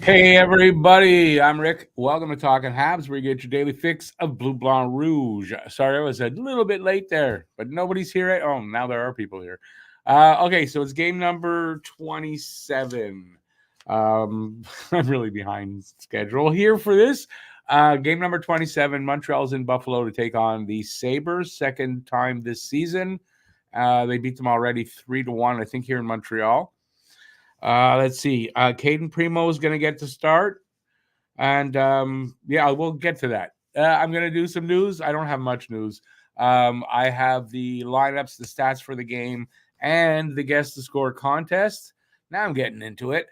Hey everybody, I'm Rick. Welcome to Talking Habs, where you get your daily fix of Blue Blanc Rouge. Sorry, I was a little bit late there, but nobody's here. Oh, now there are people here. Okay, so it's game number 27. I'm really behind schedule here for this. Game number 27. Montreal's in Buffalo to take on the Sabres, second time this season. They beat them already 3-1, I think, here in Montreal. Let's see. Caden Primo is going to get to start. And yeah, we'll get to that. I'm going to do some news. I don't have much news. I have the lineups, the stats for the game, and the guess the score contest. Now I'm getting into it.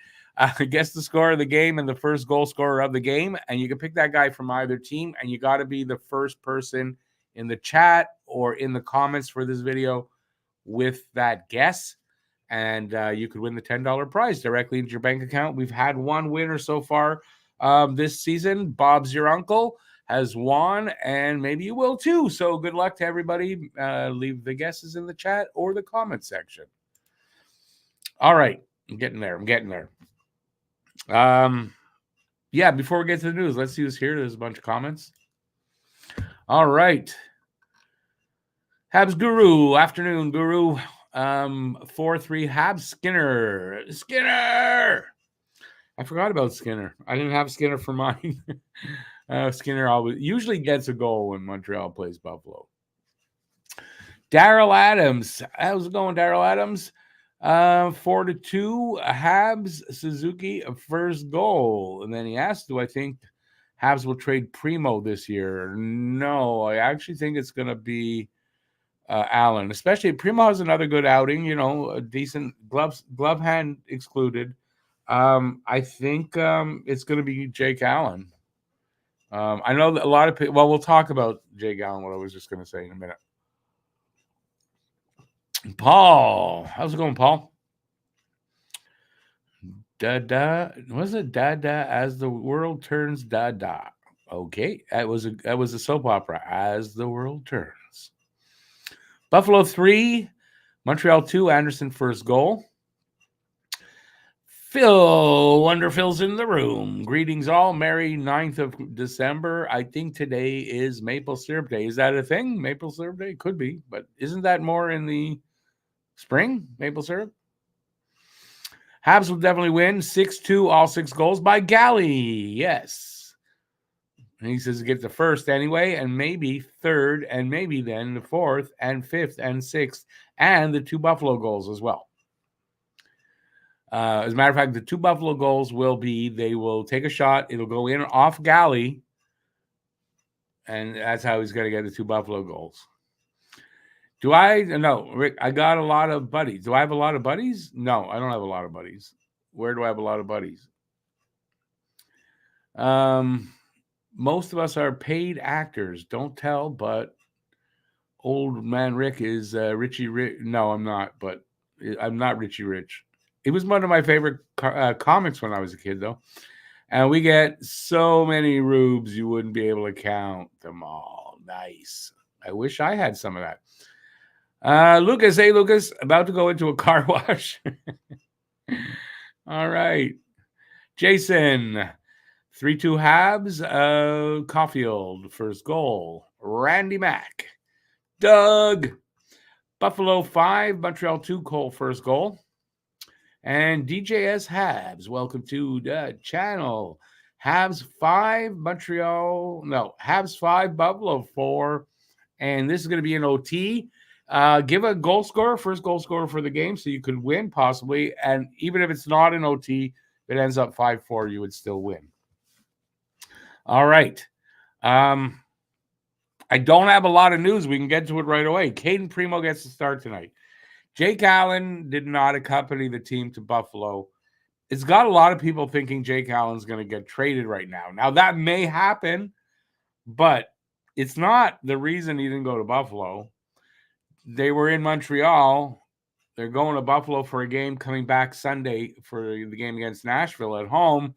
Guess the score of the game and the first goal scorer of the game. And you can pick that guy from either team. And you got to be the first person in the chat or in the comments for this video with that guess. And you could win the $10 prize directly into your bank account. We've had one winner so far this season. Bob's your uncle has won, and maybe you will too. So good luck to everybody. Leave the guesses in the chat or the comment section. All right, I'm getting there. Yeah, before we get to the news, let's see who's here. There's a bunch of comments. All right. Habs Guru, afternoon, Guru. 4-3 Habs Skinner. I forgot about Skinner. I didn't have Skinner for mine. Skinner usually gets a goal when Montreal plays Buffalo. Daryl Adams. How's it going, Daryl Adams? 4-2 Habs Suzuki first goal. And then he asked, do I think Habs will trade Primo this year? No, I actually think it's going to be Allen, especially Primo has another good outing, a decent glove hand excluded. I think it's going to be Jake Allen. I know that a lot of people, well, we'll talk about Jake Allen, what I was just going to say in a minute. Paul, how's it going, Paul? Da-da, was it da-da as the world turns da-da? Okay, that was a soap opera, As the World Turns. Buffalo 3, Montreal 2, Anderson first goal. Phil Wonderfil's in the room. Greetings all. Merry 9th of December. I think today is Maple Syrup Day. Is that a thing? Maple Syrup Day? Could be, but isn't that more in the spring, maple syrup? Habs will definitely win. 6-2, all 6 goals by Galley. Yes. And he says get the first anyway, and maybe third, and maybe then the fourth, and fifth, and sixth, and the 2 Buffalo goals as well. As a matter of fact, the 2 Buffalo goals they will take a shot. It'll go in off Galley, and that's how he's going to get the 2 Buffalo goals. No, Rick, I got a lot of buddies. Do I have a lot of buddies? No, I don't have a lot of buddies. Where do I have a lot of buddies? Most of us are paid actors. Don't tell, but old man Rick is Richie Rich. No, I'm not, but I'm not Richie Rich. It was one of my favorite comics when I was a kid, though. And we get so many rubes, you wouldn't be able to count them all. Nice. I wish I had some of that. Lucas, hey, Lucas, about to go into a car wash. All right. Jason, 3-2 Habs. Caulfield, first goal. Randy Mack. Doug, Buffalo 5, Montreal 2, Cole, first goal. And DJS Habs, welcome to the channel. Habs 5, Habs 5, Buffalo 4. And this is going to be an OT. Give a goal scorer, first goal scorer for the game, so you could win possibly. And even if it's not an OT, if it ends up 5-4, you would still win. All right. I don't have a lot of news. We can get to it right away. Caden Primo gets to start tonight. Jake Allen did not accompany the team to Buffalo. It's got a lot of people thinking Jake Allen's going to get traded right now. Now, that may happen, but it's not the reason he didn't go to Buffalo. They were in Montreal. They're going to Buffalo for a game, coming back Sunday for the game against Nashville at home.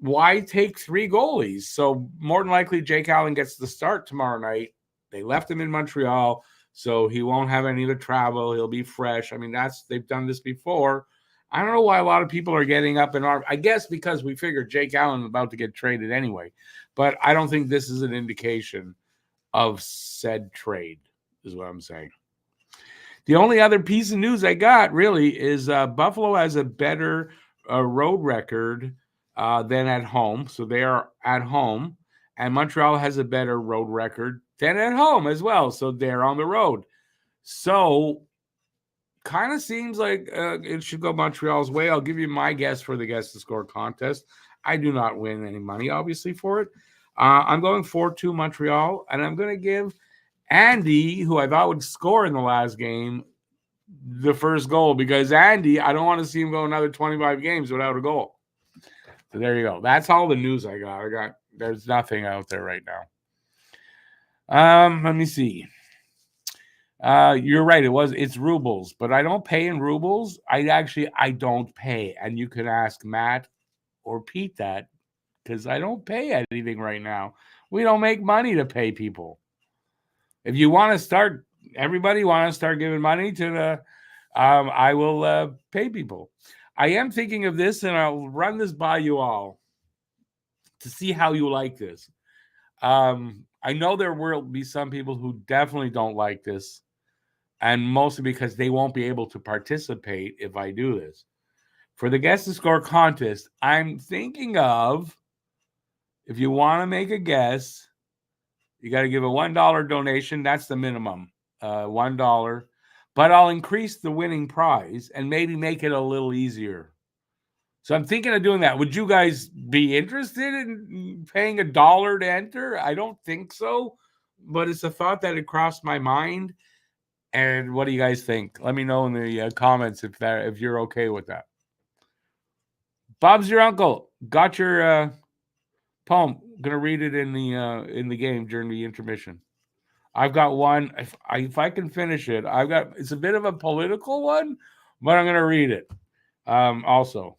Why take 3 goalies? So more than likely, Jake Allen gets the start tomorrow night. They left him in Montreal, so he won't have any of the travel. He'll be fresh. I mean, they've done this before. I don't know why a lot of people are getting up in arms. I guess because we figured Jake Allen was about to get traded anyway. But I don't think this is an indication of said trade, is what I'm saying. The only other piece of news I got really is Buffalo has a better road record than at home. So they are at home. And Montreal has a better road record than at home as well. So they're on the road. So kind of seems like it should go Montreal's way. I'll give you my guess for the guess to score contest. I do not win any money, obviously, for it. I'm going 4-2 Montreal, and I'm going to give Andy, who I thought would score in the last game, the first goal, because Andy, I don't want to see him go another 25 games without a goal. So there you go. That's all the news I got. There's nothing out there right now. Let me see. You're right. It's rubles, but I don't pay in rubles. I don't pay. And you can ask Matt or Pete that, because I don't pay anything right now. We don't make money to pay people. If you want to start, everybody want to start giving money to the, I will pay people. I am thinking of this, and I'll run this by you all to see how you like this. I know there will be some people who definitely don't like this, and mostly because they won't be able to participate if I do this. For the Guess the Score contest, I'm thinking of, if you want to make a guess, you got to give a $1 donation. That's the minimum, $1. But I'll increase the winning prize and maybe make it a little easier. So I'm thinking of doing that. Would you guys be interested in paying $1 to enter? I don't think so, but it's a thought that had crossed my mind. And what do you guys think? Let me know in the comments if you're okay with that. Bob's your uncle. Got your poem. Gonna read it in the game during the intermission. I've got one. If I can finish it, it's a bit of a political one, but I'm gonna read it. Also.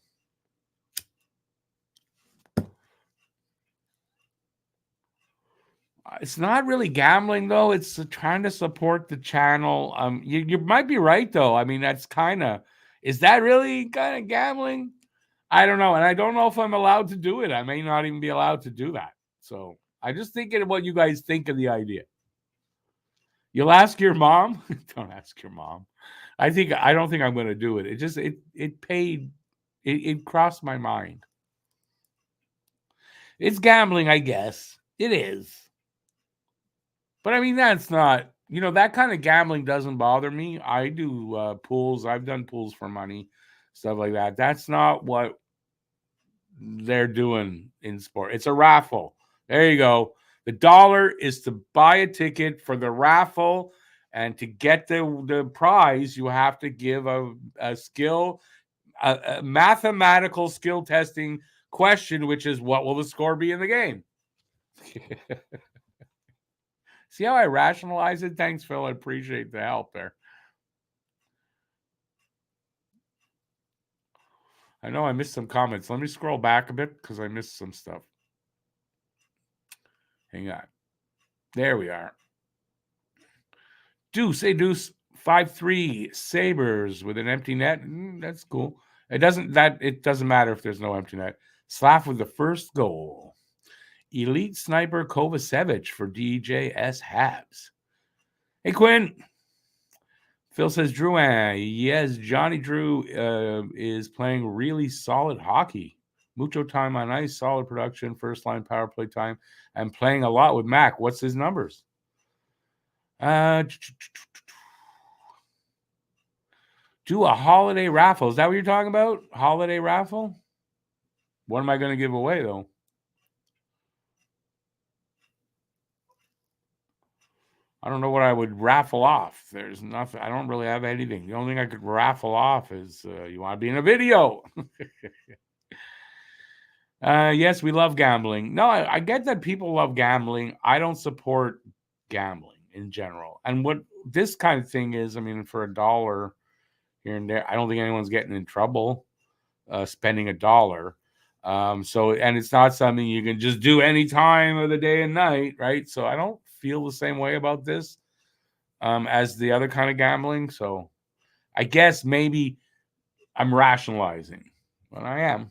It's not really gambling, though. It's trying to support the channel. You might be right, though. I mean, is that really kind of gambling? I don't know. And I don't know if I'm allowed to do it. I may not even be allowed to do that. So I just thinking of what you guys think of the idea. You'll ask your mom. Don't ask your mom. I don't think I'm going to do it. It crossed my mind. It's gambling, I guess. It is. But I mean, that's not, that kind of gambling doesn't bother me. I do pools. I've done pools for money, stuff like that. That's not what they're doing in sport. It's a raffle. There you go. The $1 is to buy a ticket for the raffle, and to get the prize, you have to give a mathematical skill testing question, which is, what will the score be in the game? See how I rationalize it? Thanks, Phil. I appreciate the help there. I know I missed some comments. Let me scroll back a bit because I missed some stuff. Hang on. There we are. Deuce 5-3 Sabres with an empty net. That's cool. It doesn't matter if there's no empty net. Slav with the first goal. Elite sniper Kovacevic for DJS Habs. Hey, Quinn. Phil says, Drew, yes, Johnny Drew is playing really solid hockey. Mucho time on ice, solid production, first line power play time, and playing a lot with Mac. What's his numbers? Do a holiday raffle. Is that what you're talking about? Holiday raffle? What am I going to give away, though? I don't know what I would raffle off. There's nothing. I don't really have anything. The only thing I could raffle off is you want to be in a video. Yes, we love gambling. No, I get that people love gambling. I don't support gambling in general. And what this kind of thing is, I mean, for $1 here and there, I don't think anyone's getting in trouble spending $1. And it's not something you can just do any time of the day and night, right? So I don't feel the same way about this as the other kind of gambling. So I guess maybe I'm rationalizing, but I am.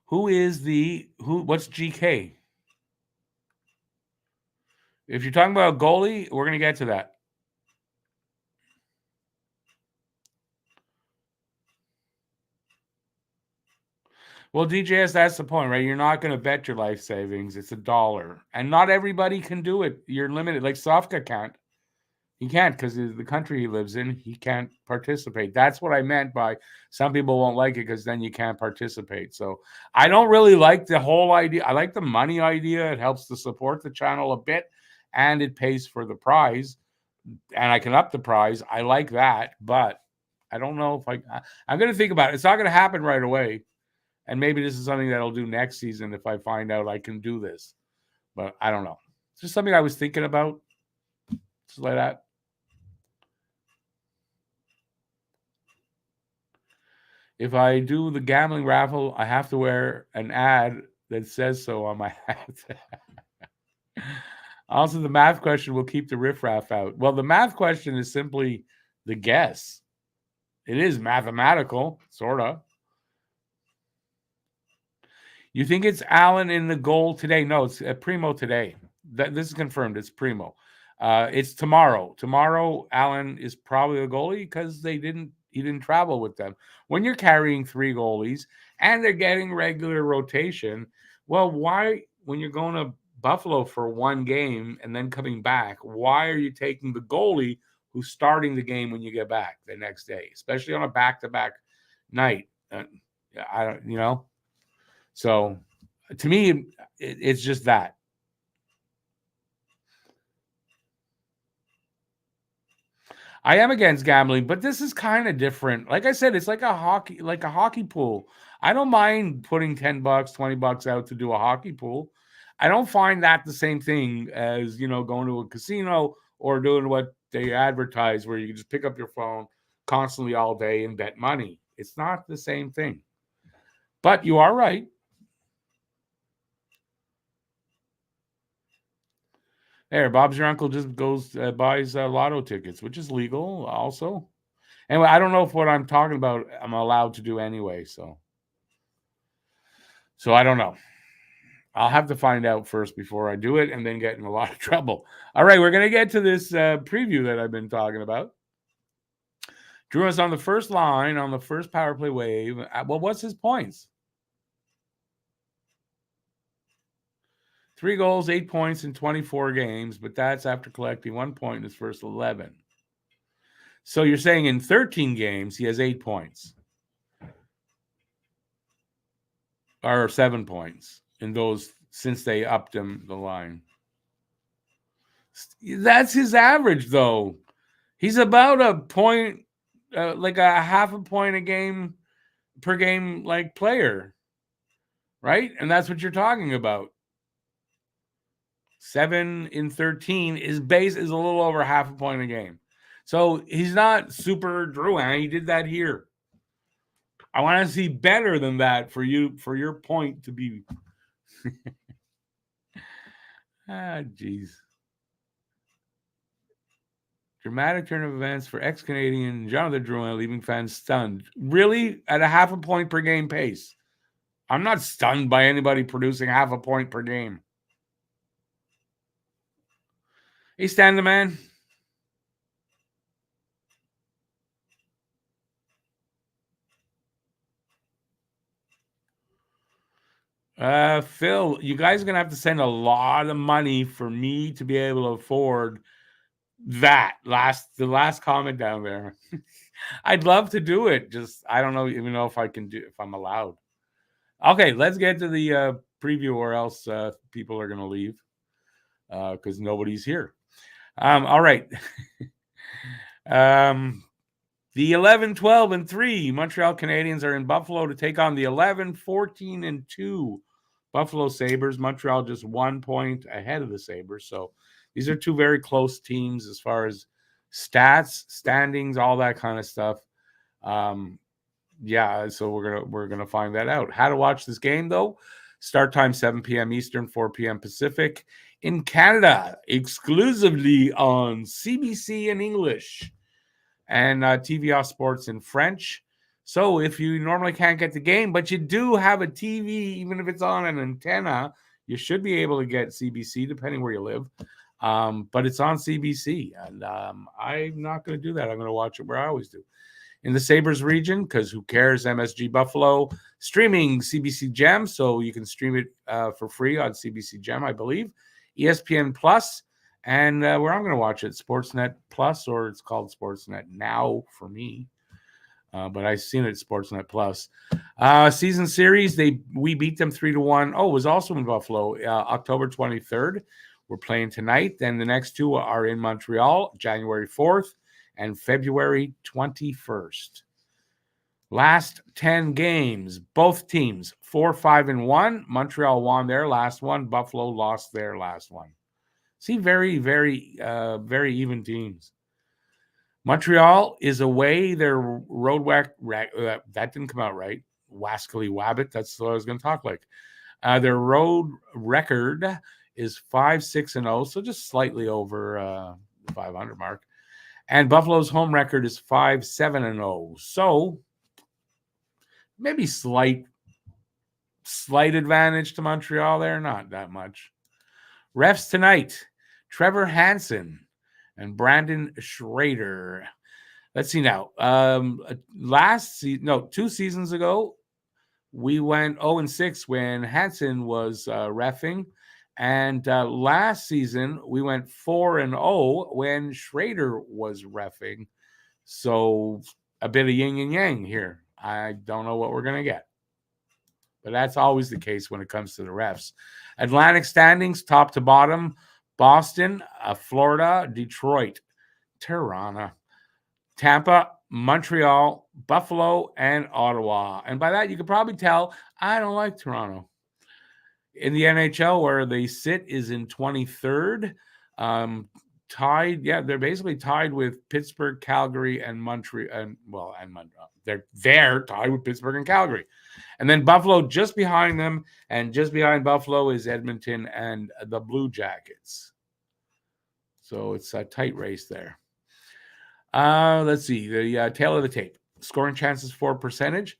What's GK? If you're talking about a goalie, we're going to get to that. Well, DJS, that's the point, right? You're not going to bet your life savings. It's $1. And not everybody can do it. You're limited. Like Sofka can't. He can't because the country he lives in, he can't participate. That's what I meant by some people won't like it because then you can't participate. So I don't really like the whole idea. I like the money idea. It helps to support the channel a bit and it pays for the prize. And I can up the prize. I like that. But I don't know if I'm going to think about it. It's not going to happen right away. And maybe this is something that I'll do next season if I find out I can do this. But I don't know. It's just something I was thinking about. Just like that. If I do the gambling raffle, I have to wear an ad that says so on my hat. Also, the math question will keep the riffraff out. Well, the math question is simply the guess. It is mathematical, sort of. You think it's Allen in the goal today? No, it's Primo today. This is confirmed. It's Primo. It's tomorrow. Tomorrow, Allen is probably the goalie because he didn't travel with them. When you're carrying 3 goalies and they're getting regular rotation, well, why, when you're going to Buffalo for 1 game and then coming back, why are you taking the goalie who's starting the game when you get back the next day, especially on a back-to-back night? I don't. So to me, it's just that. I am against gambling, but this is kind of different. Like I said, it's like a hockey pool. I don't mind putting $10, $20 out to do a hockey pool. I don't find that the same thing as, going to a casino or doing what they advertise where you can just pick up your phone constantly all day and bet money. It's not the same thing. But you are right. There, Bob's your uncle just goes buys lotto tickets, which is legal also. Anyway, I don't know if what I'm talking about I'm allowed to do anyway, so I don't know. I'll have to find out first before I do it and then get in a lot of trouble. All right, we're going to get to this preview that I've been talking about. Drew is on the first line on the first power play wave. Well, what's his points? 3 goals, 8 points in 24 games, but that's after collecting 1 point in his first 11. So you're saying in 13 games, he has 8 points. Or 7 points in those since they upped him the line. That's his average, though. He's about a point, like a half a point a game per game, like player, right? And that's what you're talking about. 7 in 13 is a little over half a point a game. So he's not super Drouin. He did that here. I want to see better than that for your point to be. Jeez. Dramatic turn of events for ex-Canadian Jonathan Drouin, leaving fans stunned. Really? At a half a point per game pace? I'm not stunned by anybody producing half a point per game. Hey, Stan the man. Phil, you guys are going to have to send a lot of money for me to be able to afford that the last comment down there. I'd love to do it. Just, I don't even know if I'm allowed. Okay, let's get to the preview or else people are going to leave because nobody's here. All right. The 11, 12, and 3 Montreal Canadiens are in Buffalo to take on the 11, 14, and 2 Buffalo Sabres. Montreal just 1 point ahead of the Sabres. So these are 2 very close teams as far as stats, standings, all that kind of stuff. So we're gonna find that out. How to watch this game, though? Start time 7 p.m. Eastern, 4 p.m. Pacific. In Canada, exclusively on CBC in English and TVA Sports in French. So if you normally can't get the game, but you do have a TV, even if it's on an antenna, you should be able to get CBC, depending where you live. But it's on CBC, and I'm not going to do that. I'm going to watch it where I always do. In the Sabres region, because who cares, MSG Buffalo, streaming CBC Gem, so you can stream it for free on CBC Gem, I believe. ESPN Plus, and where I'm going to watch it, Sportsnet Plus, or it's called Sportsnet Now for me. But I've seen it at Sportsnet Plus. Season series, we beat them 3-1. Oh, it was also in Buffalo, October 23rd. We're playing tonight. Then the next two are in Montreal, January 4th and February 21st. Last 10 games, both teams 4-5-1. Montreal won their last one. Buffalo lost their last one. See, very, very, very even teams. Montreal is away. Their road that didn't come out right. Wascally Wabbit. That's what I was going to talk like. Their road record is 5-6-0, so just slightly over the 500 mark. And Buffalo's home record is 5-7-0. So maybe slight advantage to Montreal there. Not that much. Refs tonight, Trevor Hansen and Brandon Schrader. Let's see now. 2 seasons ago, we went 0-6 when Hansen was reffing. And last season, we went 4-0 when Schrader was reffing. So a bit of yin and yang here. I don't know what we're going to get. But that's always the case when it comes to the refs. Atlantic standings, top to bottom. Boston, Florida, Detroit, Toronto, Tampa, Montreal, Buffalo, and Ottawa. And by that, you can probably tell I don't like Toronto. In the NHL, where they sit is in 23rd, tied. Yeah, they're basically tied with Pittsburgh, Calgary, and Montreal. And Montreal. They're tied with Pittsburgh and Calgary. And then Buffalo just behind them, and just behind Buffalo is Edmonton and the Blue Jackets. So it's a tight race there. Let's see. The tail of the tape. Scoring chances for percentage.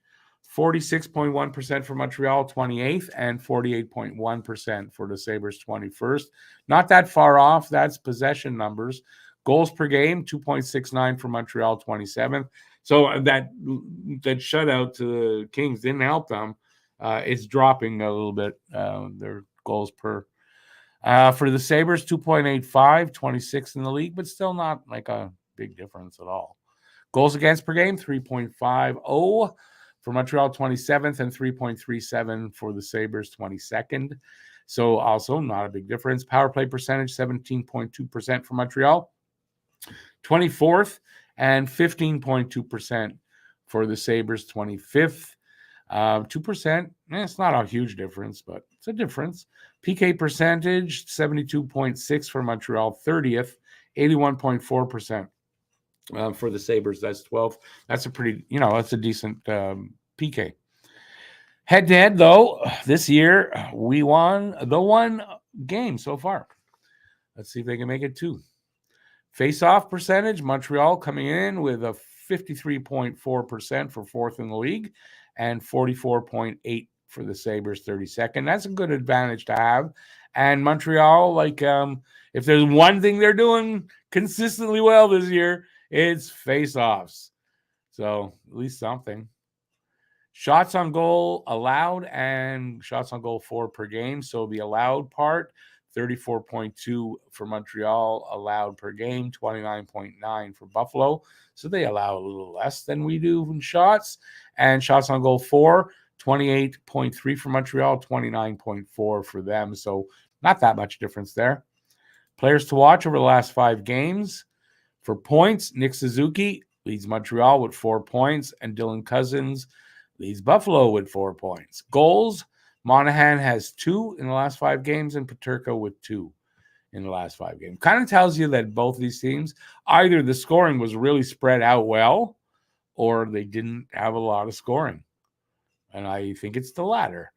46.1% for Montreal, 28th, and 48.1% for the Sabres, 21st. Not that far off. That's possession numbers. Goals per game, 2.69 for Montreal, 27th. So that shutout to the Kings didn't help them. It's dropping a little bit, their goals per. For the Sabres, 2.85, 26th in the league, but still not like a big difference at all. Goals against per game, 3.50 for Montreal, 27th, and 3.37 for the Sabres, 22nd. So also not a big difference. Power play percentage, 17.2% for Montreal, 24th, and 15.2% for the Sabres, 25th. 2%, it's not a huge difference, but it's a difference. PK percentage, 72.6 for Montreal, 30th, 81.4%. For the Sabres, that's 12th. That's a pretty, that's a decent PK. Head-to-head, though, this year, we won the one game so far. Let's see if they can make it 2. Face-off percentage, Montreal coming in with a 53.4% for 4th in the league and 44.8 for the Sabres, 32nd. That's a good advantage to have. And Montreal, if there's one thing they're doing consistently well this year, it's face-offs. So at least something. Shots on goal allowed and shots on goal for per game. So the allowed part, 34.2 for Montreal, allowed per game, 29.9 for Buffalo. So they allow a little less than we do in shots. And shots on goal for, 28.3 for Montreal, 29.4 for them. So not that much difference there. Players to watch over the last 5 games. For points, Nick Suzuki leads Montreal with 4 points, and Dylan Cousins leads Buffalo with 4 points. Goals, Monahan has 2 in the last 5 games, and Peterka with 2 in the last 5 games. Kind of tells you that both these teams, either the scoring was really spread out well, or they didn't have a lot of scoring. And I think it's the latter.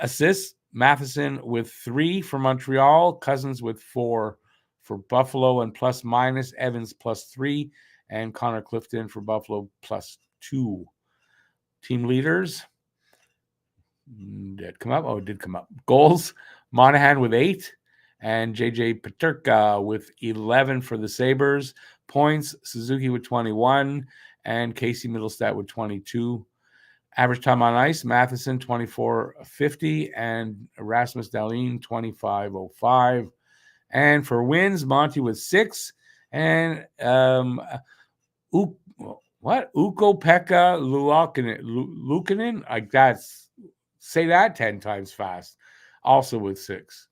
Assists, Matheson with 3 for Montreal, Cousins with 4 for Buffalo and plus minus, Evans plus 3, and Connor Clifton for Buffalo plus 2. Team leaders. Did come up? Oh, it did come up. Goals, Monahan with 8 and JJ Peterka with 11 for the Sabres. Points, Suzuki with 21 and Casey Middlestat with 22. Average time on ice, Matheson 24.50 and Rasmus Dahlin 25.05. And for wins, Monty with 6 and Ukko-Pekka Luukkonen, like that's, say that 10 times fast, also with 6.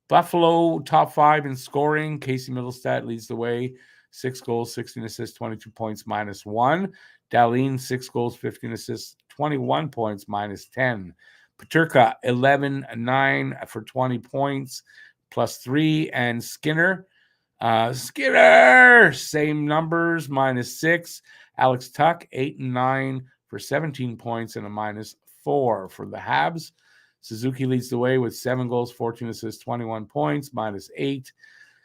Buffalo top 5 in scoring. Casey Middlestat leads the way, 6 goals, 16 assists, 22 points, minus 1. Dahlin, 6 goals, 15 assists, 21 points, minus 10. Peterka, 11-9 for 20 points, plus 3. And Skinner, same numbers, minus 6. Alex Tuck, 8-9 for 17 points and a minus 4 for the Habs. Suzuki leads the way with 7 goals, 14 assists, 21 points, minus 8.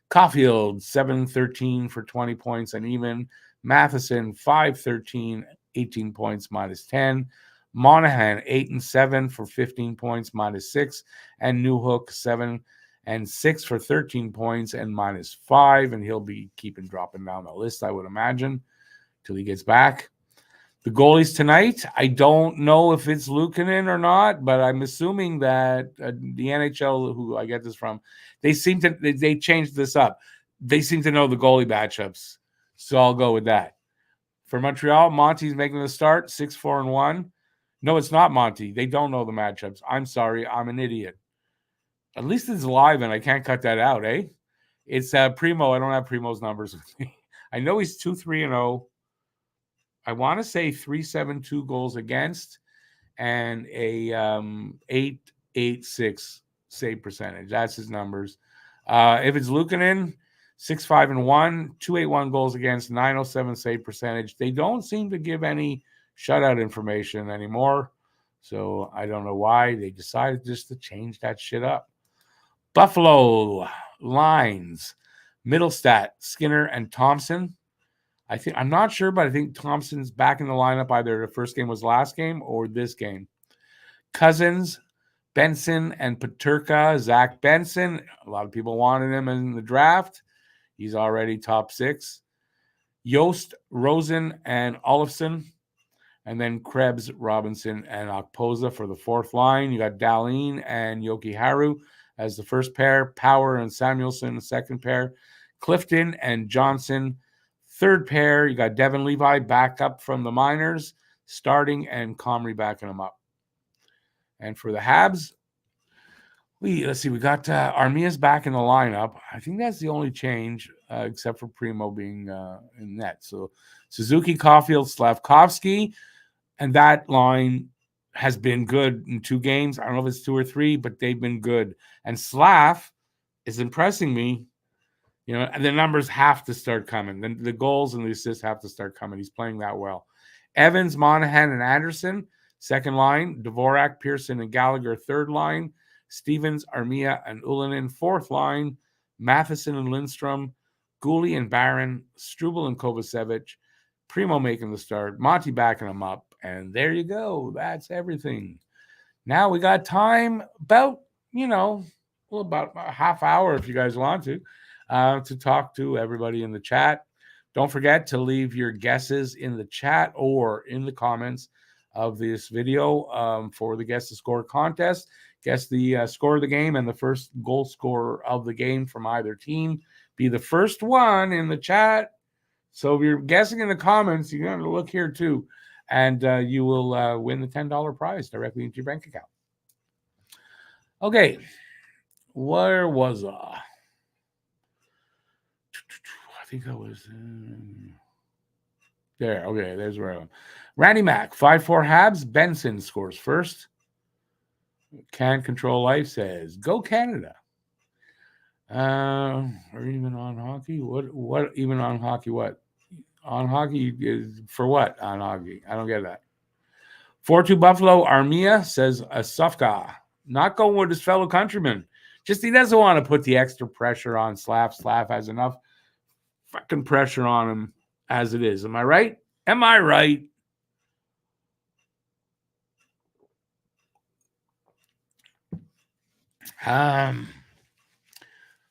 Caulfield, 7-13 for 20 points and even. Matheson, 5-13, 18 points, minus 10. Monahan, 8-7 for 15 points, minus 6. And Newhook, 7-6 for 13 points and minus 5. And he'll be dropping down the list, I would imagine, till he gets back. The goalies tonight, I don't know if it's Luukkonen or not, but I'm assuming that the NHL, who I get this from, they changed this up. They seem to know the goalie matchups, so I'll go with that. For Montreal, Monty's making the start, 6-4-1. No, it's not Monty. They don't know the matchups. I'm sorry, I'm an idiot. At least it's live and I can't cut that out, eh? It's Primo. I don't have Primo's numbers with me. I know he's 2-3-0. I want to say 3.72 goals against and a 8.86 save percentage. That's his numbers. If it's Luukkonen, 6-5-1, 2.81 goals against, 9.07 save percentage. They don't seem to give any shutout information anymore. So I don't know why they decided just to change that shit up. Buffalo lines, Middlestat, Skinner, and Thompson. I'm not sure, but I think Thompson's back in the lineup. Either the first game was last game or this game. Cousins, Benson, and Peterka. Zach Benson, a lot of people wanted him in the draft. He's already top 6. Yost, Rosen, and Olofsson. And then Krebs, Robinson, and Okpoza for the 4th line. You got Dahlin and Yoki Haru as the first pair. Power and Samuelson, the second pair. Clifton and Johnson, third pair. You got Devin Levi back up from the minors, starting, and Comrie backing him up. And for the Habs, let's see, we got Armia's back in the lineup. I think that's the only change, except for Primo being in net. So Suzuki, Caulfield, Slavkovsky, and that line has been good in 2 games. I don't know if it's 2 or 3, but they've been good. And Slav is impressing me. You know, the numbers have to start coming. The goals and the assists have to start coming. He's playing that well. Evans, Monahan, and Anderson, second line. Dvorak, Pearson, and Gallagher, third line. Stevens, Armia, and Ullinen, fourth line. Matheson and Lindstrom, Gooley and Barron, Struble and Kovacevic. Primo making the start. Monty backing him up. And there you go. That's everything. Now we got time about a half hour if you guys want to talk to everybody in the chat. Don't forget to leave your guesses in the chat or in the comments of this video for the Guess the Score contest. Guess the score of the game and the first goal scorer of the game from either team. Be the first one in the chat. So if you're guessing in the comments, you're going to look here too. And you will win the $10 prize directly into your bank account. Okay. Where was I? I think I was there. Okay, there's where I am. Randy Mack, 5-4 Habs. Benson scores first. Can Control Life says, go Canada. Or even on hockey? What even on hockey? What? On hockey is for what? On hockey? I don't get that. 4-2 Buffalo, Armia says Asufka. Not going with his fellow countrymen. Just he doesn't want to put the extra pressure on Slav. Slav has enough fucking pressure on him as it is. Am I right? Am I right?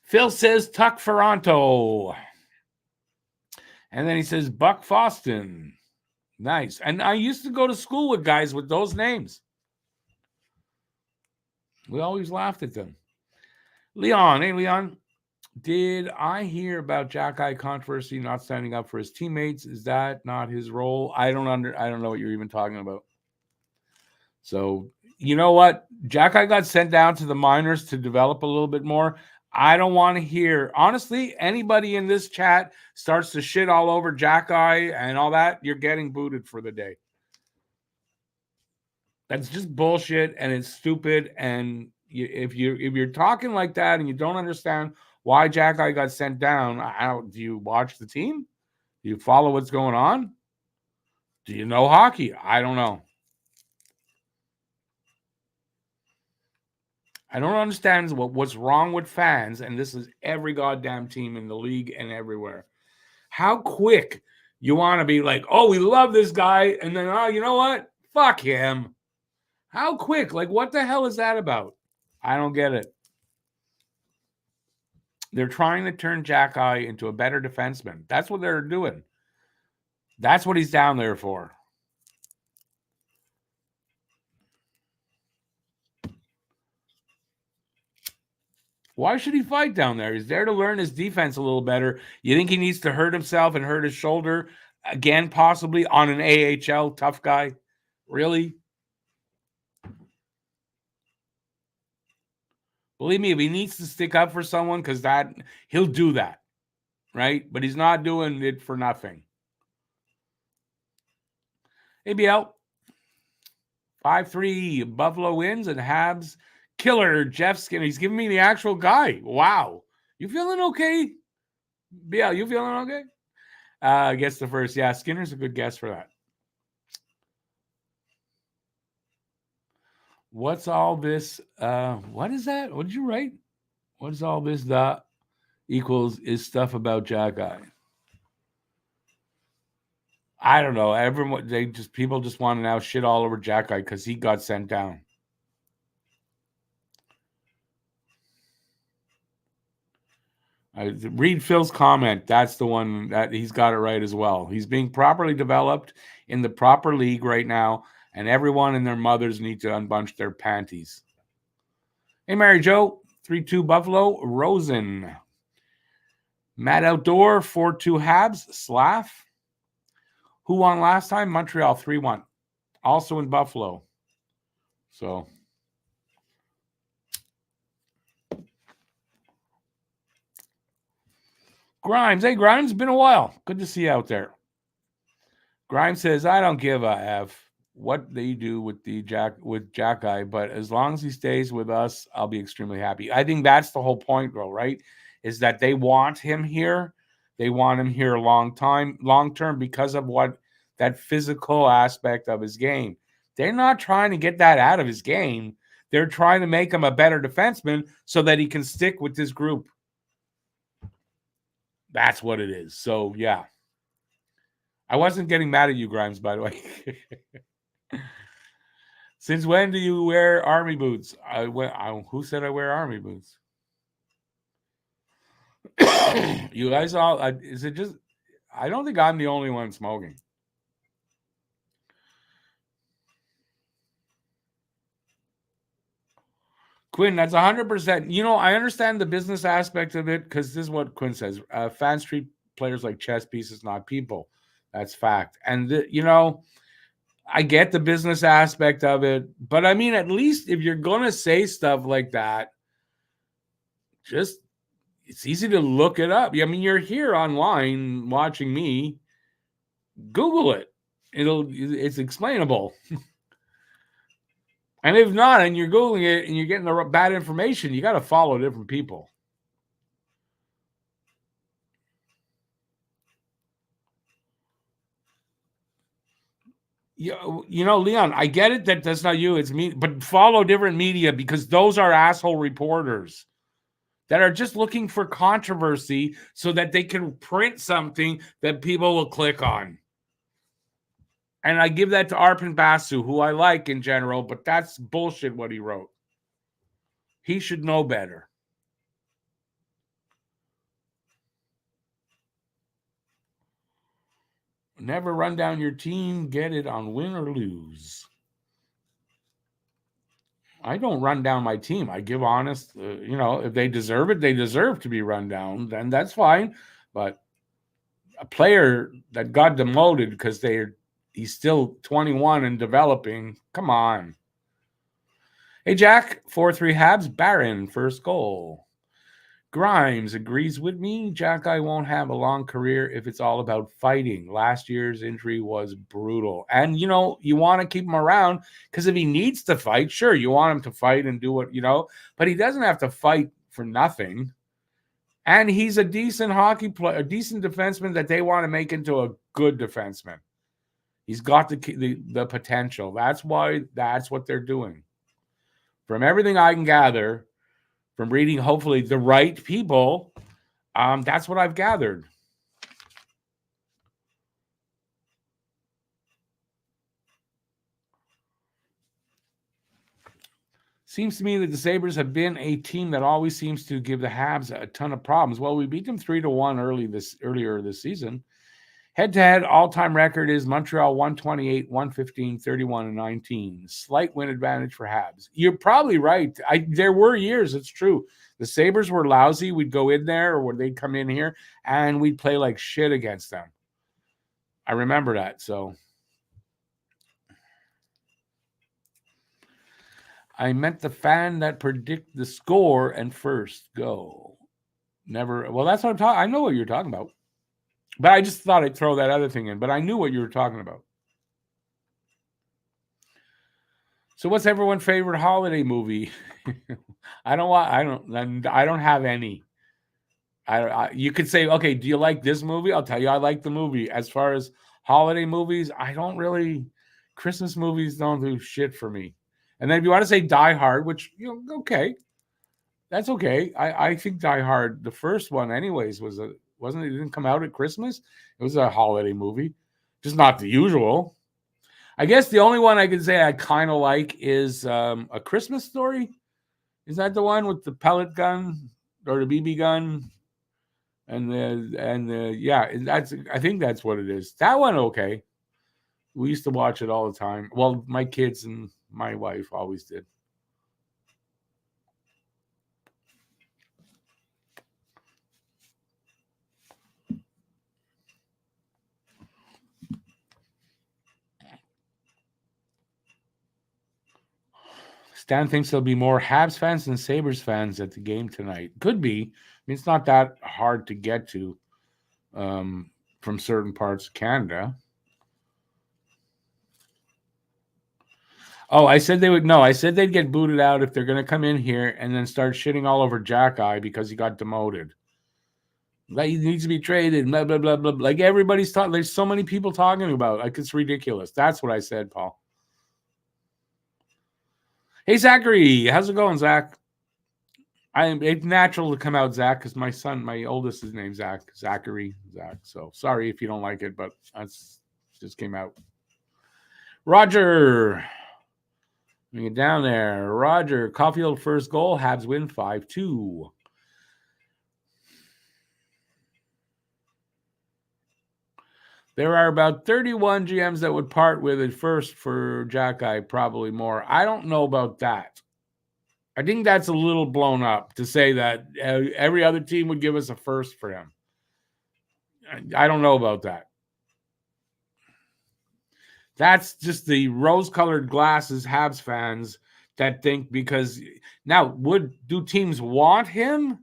Phil says Tuck Ferranto. And then he says Buck Foston. Nice. And I used to go to school with guys with those names. We always laughed at them. Leon. Hey, Leon. Did I hear about Jack Eye controversy not standing up for his teammates? Is that not his role? I don't know what you're even talking about. So, you know what? Jack Eye got sent down to the minors to develop a little bit more. I don't want to hear, honestly, anybody in this chat starts to shit all over Jack Eye and all that, you're getting booted for the day. That's just bullshit and it's stupid. And if you're talking like that and you don't understand why Jack Eye got sent down, do you watch the team? Do you follow what's going on? Do you know hockey? I don't know. I don't understand what's wrong with fans, and this is every goddamn team in the league and everywhere. How quick you want to be like, oh, we love this guy, and then, oh, you know what? Fuck him. How quick? Like, what the hell is that about? I don't get it. They're trying to turn Jack Eye into a better defenseman. That's what they're doing. That's what he's down there for. Why should he fight down there? He's there to learn his defense a little better. You think he needs to hurt himself and hurt his shoulder again, possibly on an AHL tough guy? Really? Believe me, if he needs to stick up for someone, because he'll do that, right? But he's not doing it for nothing. ABL 5-3 Buffalo wins and Habs killer Jeff Skinner. He's giving me the actual guy. Wow. You feeling okay? BL, you feeling okay? Gets the first. Yeah, Skinner's a good guess for that. What's all this? What is that? What did you write? What is all this? That equals is stuff about Jack Eye. I don't know. People just want to now shit all over Jack Eye because he got sent down. Read Phil's comment. That's the one that he's got it right as well. He's being properly developed in the proper league right now, and everyone and their mothers need to unbunch their panties. Hey, Mary Jo, 3-2 Buffalo, Rosen. Matt Outdoor, 4-2 Habs, Slav. Who won last time? Montreal, 3-1. Also in Buffalo. So... Grimes. Hey, Grimes, been a while. Good to see you out there. Grimes says, I don't give a F what they do with Jack Eye, but as long as he stays with us, I'll be extremely happy. I think that's the whole point, though, right? Is that they want him here. They want him here long term because of that physical aspect of his game. They're not trying to get that out of his game. They're trying to make him a better defenseman so that he can stick with this group. That's what it is. So, yeah. I wasn't getting mad at you, Grimes, by the way. Since when do you wear army boots? Who said I wear army boots? You guys all, is it just, I don't think I'm the only one smoking. Quinn, that's 100%. You know, I understand the business aspect of it because this is what Quinn says. Fans treat players like chess pieces, not people. That's fact. And, I get the business aspect of it. But, I mean, at least if you're going to say stuff like that, it's easy to look it up. I mean, you're here online watching me. Google it. It's explainable. And if not, and you're Googling it and you're getting the bad information, you got to follow different people. You know, Leon, I get it that that's not you, it's me, but follow different media because those are asshole reporters that are just looking for controversy so that they can print something that people will click on. And I give that to Arpin Basu, who I like in general, but that's bullshit what he wrote. He should know better. Never run down your team, get it on win or lose. I don't run down my team. I give honest, if they deserve it, they deserve to be run down, then that's fine. But a player that got demoted because he's still 21 and developing, come on. Hey, Jack, 4-3 Habs, Barron, first goal. Grimes agrees with me. Jack, I won't have a long career if it's all about fighting. Last year's injury was brutal. And, you want to keep him around because if he needs to fight, sure, you want him to fight and do what, but he doesn't have to fight for nothing. And he's a decent hockey player, a decent defenseman that they want to make into a good defenseman. He's got the potential. That's what they're doing. From everything I can gather, from reading hopefully the right people, that's what I've gathered. Seems to me that the Sabres have been a team that always seems to give the Habs a ton of problems. Well, we beat them 3-1 earlier this season. Head-to-head all-time record is Montreal 128, 115, 31, and 19. Slight win advantage for Habs. You're probably right. There were years, it's true. The Sabres were lousy. We'd go in there or they'd come in here and we'd play like shit against them. I remember that, so. I meant the fan that predict the score and first go. Never. Well, that's what I'm talking. I know what you're talking about. But I just thought I'd throw that other thing in. But I knew what you were talking about. So, what's everyone's favorite holiday movie? I don't have any. You could say, okay, do you like this movie? I'll tell you, I like the movie. As far as holiday movies, I don't really. Christmas movies don't do shit for me. And then if you want to say Die Hard, which okay, that's okay. I think Die Hard, the first one, anyways, wasn't it? Didn't come out at Christmas. It was a holiday movie, just not the usual. I guess the only one I can say I kind of like is A Christmas Story. Is that the one with the pellet gun or the BB gun? I think that's what it is. That one, okay. We used to watch it all the time. Well, my kids and my wife always did. Stan thinks there'll be more Habs fans than Sabres fans at the game tonight. Could be. I mean, it's not that hard to get to from certain parts of Canada. Oh, I said they would. No, I said they'd get booted out if they're going to come in here and then start shitting all over Jack Eye because he got demoted. Like he needs to be traded. Blah blah blah blah. Like everybody's talking. There's so many people talking about. Like it's ridiculous. That's what I said, Paul. Hey Zachary, how's it going, Zach? It's natural to come out Zach because my oldest is named Zach. Zachary, Zach. So sorry if you don't like it, but that's just came out. Roger. Bring it down there. Roger. Caulfield first goal. Habs win 5-2. There are about 31 GMs that would part with it first for Jack Eye, probably more. I don't know about that. I think that's a little blown up to say that every other team would give us a first for him. I don't know about that. That's just the rose-colored glasses Habs fans that think because now do teams want him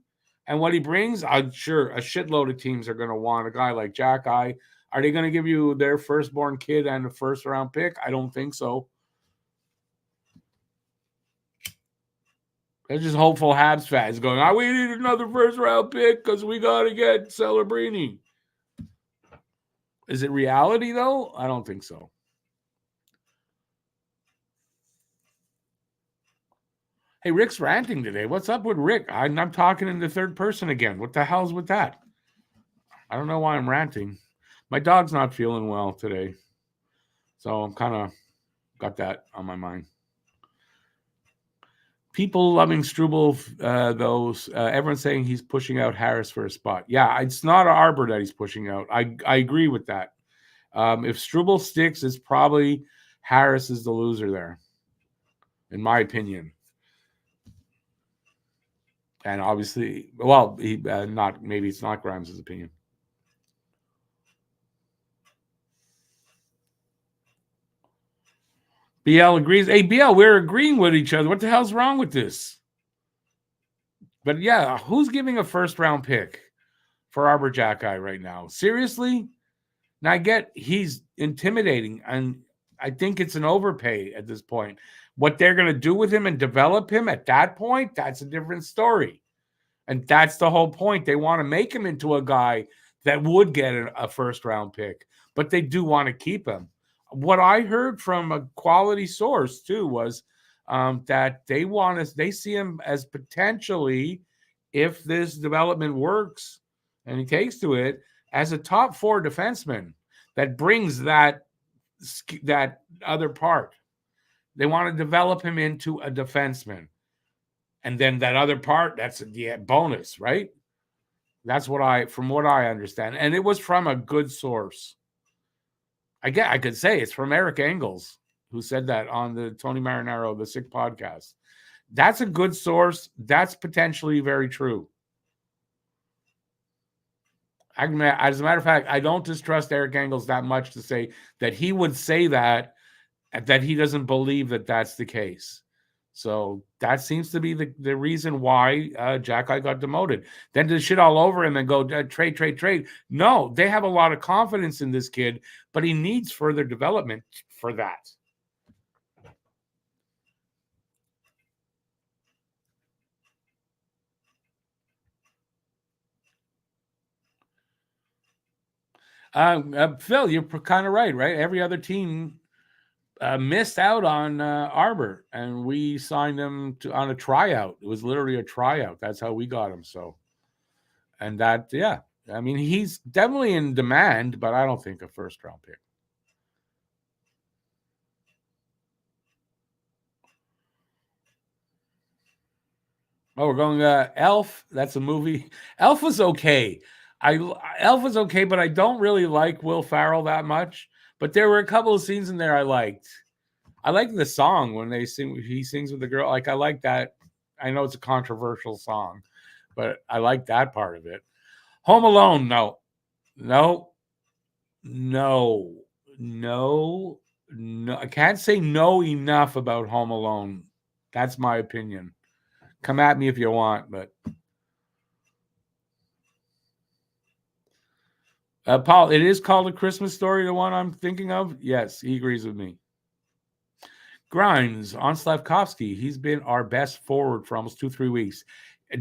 and what he brings? I'm sure a shitload of teams are going to want a guy like Jack Eye. Are they going to give you their firstborn kid and a first-round pick? I don't think so. They're just hopeful Habs fans going, we need another first-round pick because we got to get Celebrini. Is it reality, though? I don't think so. Hey, Rick's ranting today. What's up with Rick? I'm talking in the third person again. What the hell's with that? I don't know why I'm ranting. My dog's not feeling well today. So I'm kind of got that on my mind. People loving Struble, everyone's saying he's pushing out Harris for a spot. Yeah, it's not Arbor that he's pushing out. I agree with that. If Struble sticks, it's probably Harris is the loser there, in my opinion. And obviously, well, maybe it's not Grimes' opinion. BL agrees. Hey, BL, we're agreeing with each other. What the hell's wrong with this? But yeah, who's giving a first round pick for Arbor Jackeye right now? Seriously? Now I get he's intimidating, and I think it's an overpay at this point. What they're going to do with him and develop him at that point, that's a different story. And that's the whole point. They want to make him into a guy that would get a first round pick, but they do want to keep him. What I heard from a quality source too was that they see him as potentially, if this development works and he takes to it, as a top 4 defenseman that brings that other part. They want to develop him into a defenseman. And then that other part, that's the bonus, right? That's from what I understand. And it was from a good source. I could say it's from Eric Engels, who said that on the Tony Marinaro, the Sick podcast. That's a good source. That's potentially very true. As a matter of fact, I don't distrust Eric Engels that much to say that he would say that he doesn't believe that that's the case. So that seems to be the reason why Jackeye got demoted. Then to shit all over him and go trade. No, they have a lot of confidence in this kid, but he needs further development for that. Phil, you're kind of right? Every other team missed out on Arbor, and we signed him on a tryout. It was literally a tryout. That's how we got him. So, and that, yeah, I mean, he's definitely in demand, but I don't think a first round pick. Oh, we're going Elf. That's a movie. Elf was okay. Elf was okay, but I don't really like Will Ferrell that much. But there were a couple of scenes in there I liked. I like the song when he sings with the girl. Like, I like that. I know it's a controversial song, but I like that part of it. Home Alone, no. I can't say no enough about Home Alone. That's my opinion. Come at me if you want, but Paul, it is called A Christmas Story, the one I'm thinking of. Yes, he agrees with me. Grimes on Slavkovsky. He's been our best forward for almost 2-3 weeks.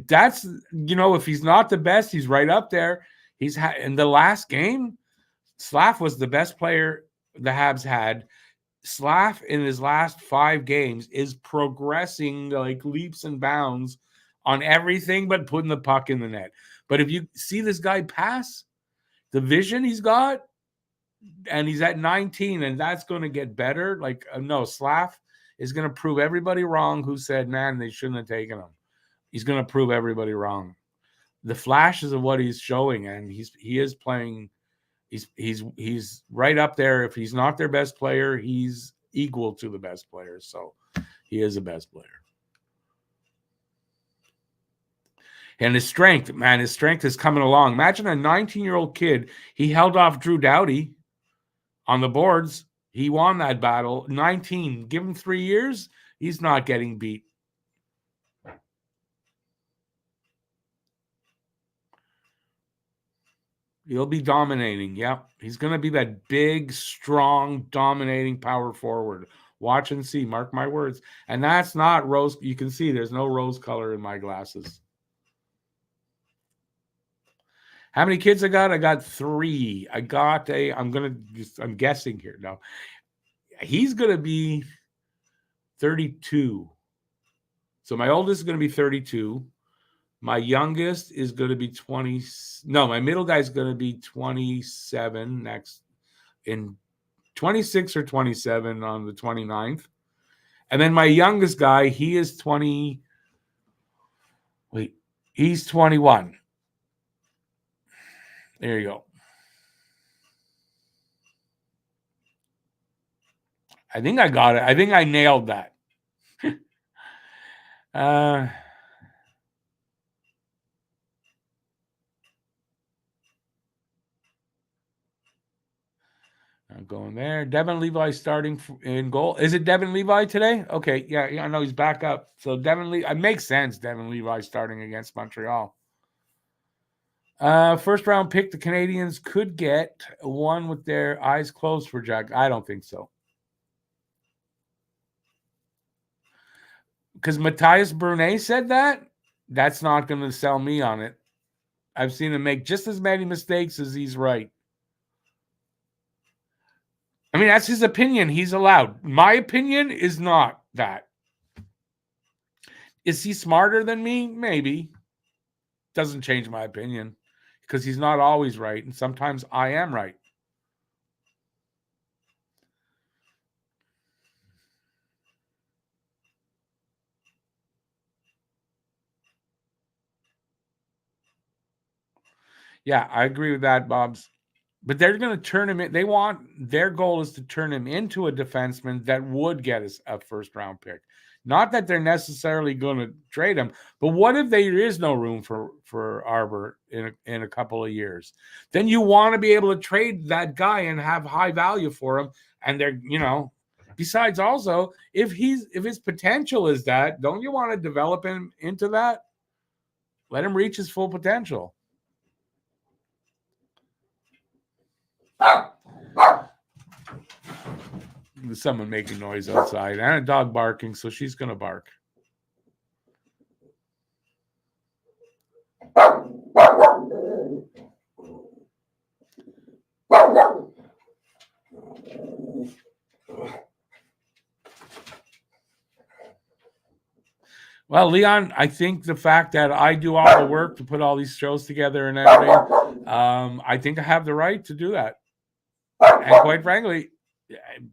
That's, if he's not the best, he's right up there. He's in the last game, Slav was the best player the Habs had. Slav in his last 5 games is progressing like leaps and bounds on everything but putting the puck in the net. But if you see this guy pass, the vision he's got, and he's at 19, and that's going to get better. Like, no, Slav is going to prove everybody wrong who said, man, they shouldn't have taken him. He's going to prove everybody wrong. The flashes of what he's showing, and he is playing. He's right up there. If he's not their best player, he's equal to the best player. So he is the best player. And his strength is coming along. Imagine a 19-year-old kid. He held off Drew Doughty on the boards. He won that battle. 19. Give him 3 years. He's not getting beat. He'll be dominating. Yep. He's going to be that big, strong, dominating power forward. Watch and see. Mark my words. And that's not rose. You can see there's no rose color in my glasses. How many kids I got? I got 3. I'm guessing here. No. He's going to be 32. So my oldest is going to be 32. My youngest is going to be 20. No, my middle guy is going to be 27 next in 26 or 27 on the 29th. And then my youngest guy, he is 20. Wait, he's 21. There you go. I think I got it. I think I nailed that. I'm going there. Devin Levi starting in goal. Is it Devin Levi today? Okay, yeah, I know he's back up. So Devin Levi, it makes sense. Devin Levi starting against Montreal. First round pick. The Canadians could get one with their eyes closed for Jack. I don't think so. Because Matthias Brunet said that. That's not going to sell me on it. I've seen him make just as many mistakes as he's right. I mean, that's his opinion. He's allowed. My opinion is not that. Is he smarter than me? Maybe. Doesn't change my opinion because he's not always right. And sometimes I am right. Yeah, I agree with that, Bob's. But they're going to turn him in. Their goal is to turn him into a defenseman that would get us a first round pick. Not that they're necessarily going to trade him, but what if there is no room for Arbor in a couple of years? Then you want to be able to trade that guy and have high value for him. And they're, besides also, if his potential is that, don't you want to develop him into that? Let him reach his full potential. There's someone making noise outside and a dog barking, so she's going to bark. Well, Leon, I think the fact that I do all the work to put all these shows together and everything, I think I have the right to do that. And quite frankly,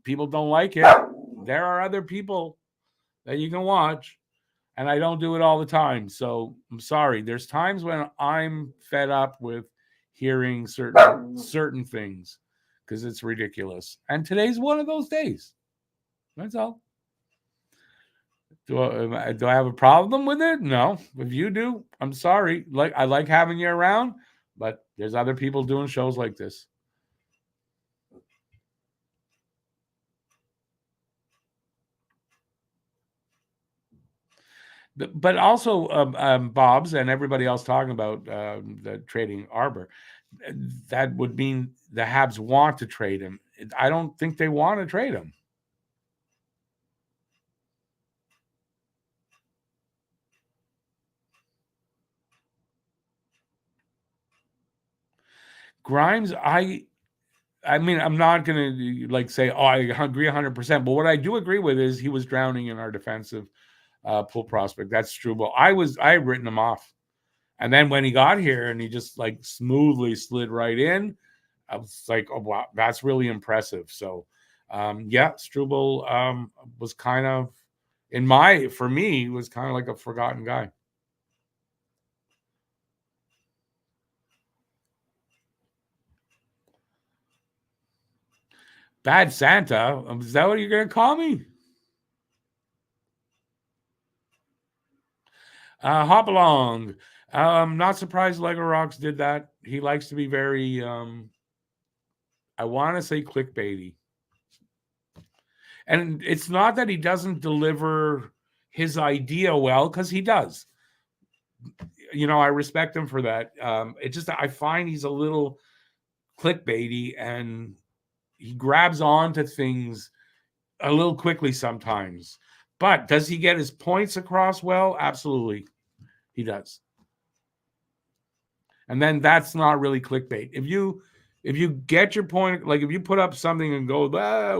people don't like it. There are other people that you can watch, and I don't do it all the time. So I'm sorry. There's times when I'm fed up with hearing certain things because it's ridiculous. And today's one of those days. That's all. Do I have a problem with it? No. If you do, I'm sorry. I like having you around, but there's other people doing shows like this. But also, Bob's and everybody else talking about the trading Arbor, that would mean the Habs want to trade him. I don't think they want to trade him. Grimes, I mean, I'm not going to say, oh, I agree 100%. But what I do agree with is he was drowning in our defensive pull prospect. That's true. But I had written him off. And then when he got here and he just smoothly slid right in, I was like, oh, wow, that's really impressive. So, Struble was kind of, for me, was kind of like a forgotten guy. Bad Santa? Is that what you're going to call me? Hop along. Not surprised Lego Rocks did that. He likes to be very, I want to say clickbaity. And it's not that he doesn't deliver his idea well, because he does. I respect him for that. It's just I find he's a little clickbaity and he grabs onto things a little quickly sometimes. But does he get his points across well? Absolutely. He does. And then that's not really clickbait. If you get your point, if you put up something and go,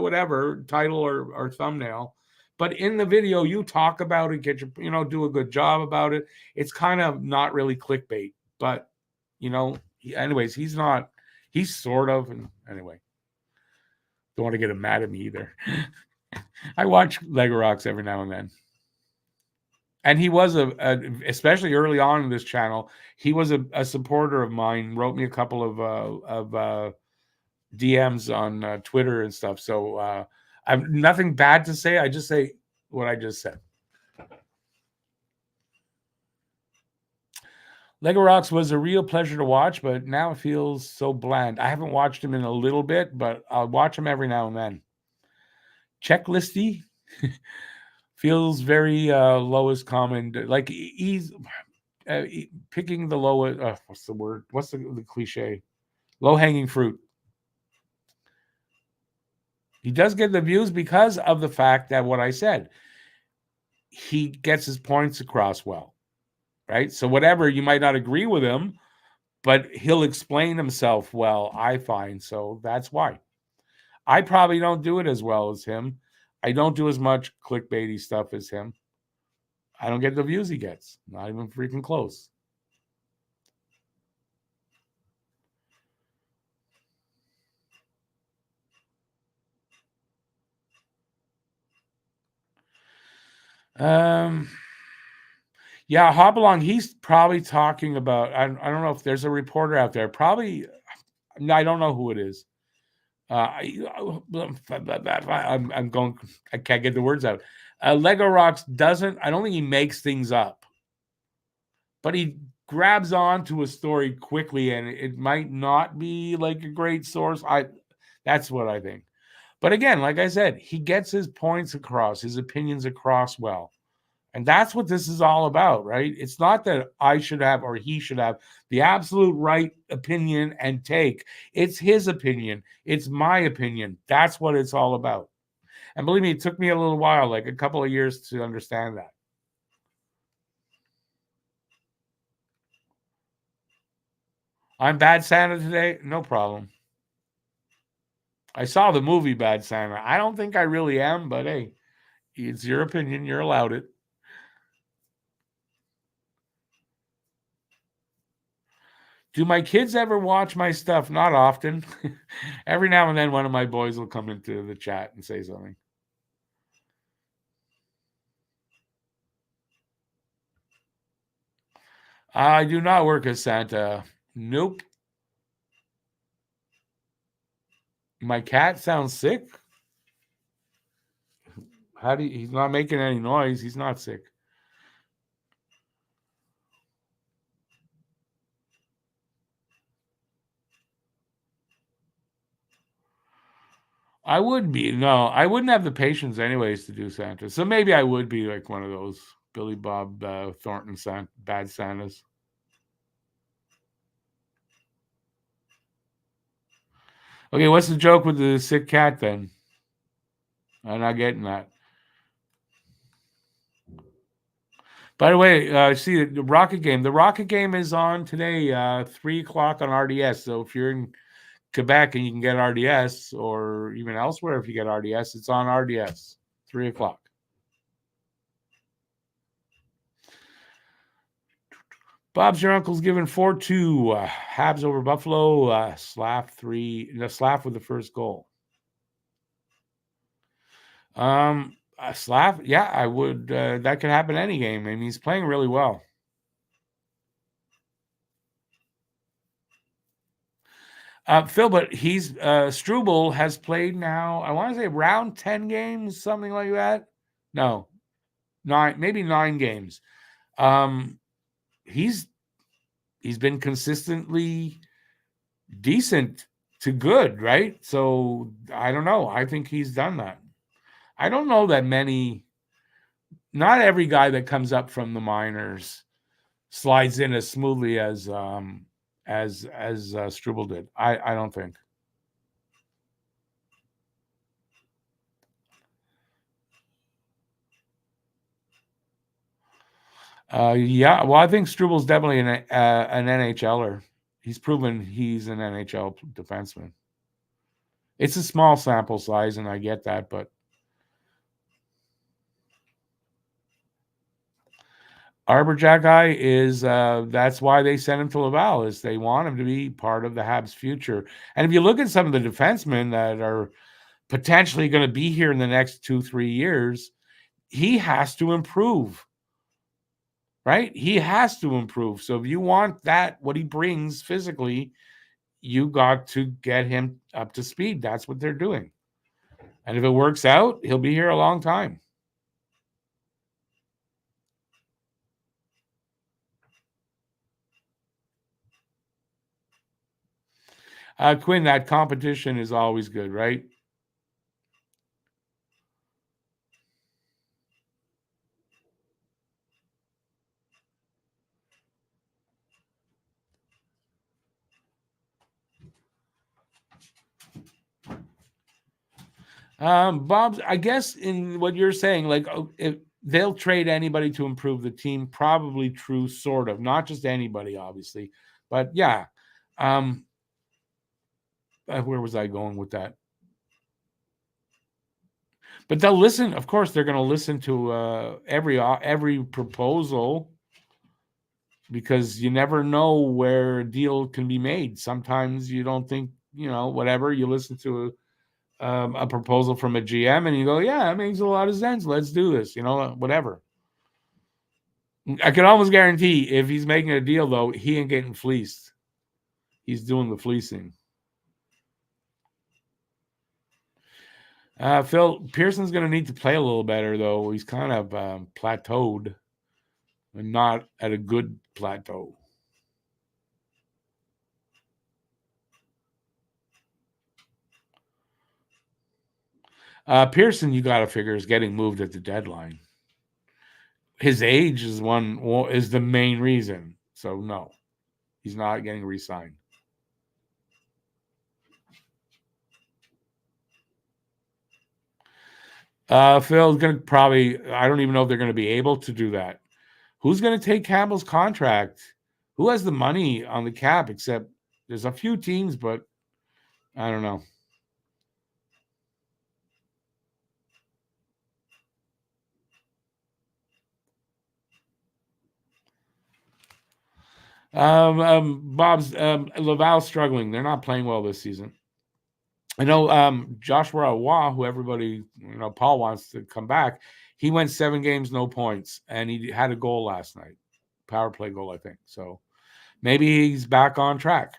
whatever, title or thumbnail, But in the video, you talk about it, get your, do a good job about it. It's kind of not really clickbait, but anyways, he's not. He's sort of, and anyway, don't want to get him mad at me either. I watch Lego Rocks every now and then. And he was especially early on in this channel, he was a supporter of mine. Wrote me a couple of DMs on Twitter and stuff. So I've nothing bad to say. I just say what I just said. Lego Rocks was a real pleasure to watch, but now it feels so bland. I haven't watched him in a little bit, but I'll watch him every now and then. Checklisty feels very lowest common. Like he's picking the lowest. What's the word? What's the cliche? Low-hanging fruit. He does get the views because of the fact that what I said. He gets his points across well. Right? So whatever, you might not agree with him, but he'll explain himself well, I find. So that's why. I probably don't do it as well as him. I don't do as much clickbaity stuff as him. I don't get the views he gets. Not even freaking close. Yeah, Hopalong, he's probably talking about, I don't know if there's a reporter out there. Probably, I don't know who it is. I'm going, I can't get the words out. Lego Rocks doesn't, I don't think he makes things up, but he grabs onto a story quickly, and it might not be like a great source. That's what I think. But again, like I said, he gets his points across, his opinions across well. And that's what this is all about, right? It's not that I should have or he should have the absolute right opinion and take. It's his opinion. It's my opinion. That's what it's all about. And believe me, it took me a little while, like a couple of years to understand that. I'm Bad Santa today? No problem. I saw the movie Bad Santa. I don't think I really am, but hey, it's your opinion. You're allowed it. Do my kids ever watch my stuff? Not often. Every now and then, one of my boys will come into the chat and say something. I do not work as Santa. Nope. My cat sounds sick. He's not making any noise. He's not sick. I would be. No, I wouldn't have the patience anyways to do Santa. So maybe I would be like one of those Billy Bob Thornton bad Santas. Okay, what's the joke with the sick cat then? I'm not getting that. By the way, see the Rocket game. The Rocket game is on today, 3:00 on RDS. So if you're in Quebec and you can get RDS, or even elsewhere if you get RDS, it's on RDS, 3:00. Bob's your uncle's given 4-2. Habs over Buffalo. Slav with the first goal. Slav, yeah, I would. That could happen any game. I mean, he's playing really well. Phil, but Struble has played now, I want to say around 10 games, something like that. No, 9, maybe 9 games. He's been consistently decent to good, right? So I don't know. I think he's done that. I don't know that not every guy that comes up from the minors slides in as smoothly as Struble did. I don't think. Yeah, well, I think Struble's definitely an NHLer. He's proven he's an NHL defenseman. It's a small sample size, and I get that, but Arbor Jackeye is that's why they sent him to Laval, is they want him to be part of the Habs' future. And if you look at some of the defensemen that are potentially going to be here in the next 2-3 years, he has to improve, right? He has to improve. So if you want that, what he brings physically, you got to get him up to speed. That's what they're doing. And if it works out, he'll be here a long time. Quinn, that competition is always good, right? Bob, I guess in what you're saying, like, if they'll trade anybody to improve the team, probably true, sort of. Not just anybody, obviously, but yeah. Where was I going with that? But they'll listen. Of course, they're going to listen to every proposal, because you never know where a deal can be made. Sometimes you don't think, whatever. You listen to a proposal from a GM and you go, yeah, that makes a lot of sense. Let's do this, whatever. I can almost guarantee if he's making a deal, though, he ain't getting fleeced. He's doing the fleecing. Phil, Pearson's going to need to play a little better, though. He's kind of plateaued and not at a good plateau. Pearson, you got to figure, is getting moved at the deadline. His age is the main reason. So no, he's not getting re-signed. Phil's going to probably, I don't even know if they're going to be able to do that. Who's going to take Campbell's contract? Who has the money on the cap? Except there's a few teams, but I don't know. Bob's Laval's struggling. They're not playing well this season. I know Joshua Waugh, who everybody, Paul wants to come back. He went 7 games, no points, and he had a goal last night. Power play goal, I think. So maybe he's back on track.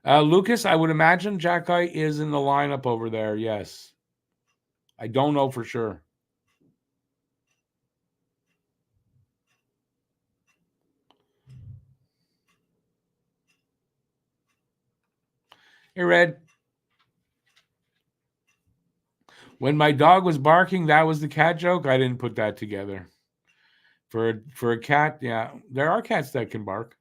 Lucas, I would imagine Jackeye is in the lineup over there. Yes. I don't know for sure. Hey, Red. When my dog was barking, that was the cat joke. I didn't put that together. For a cat, yeah, there are cats that can bark.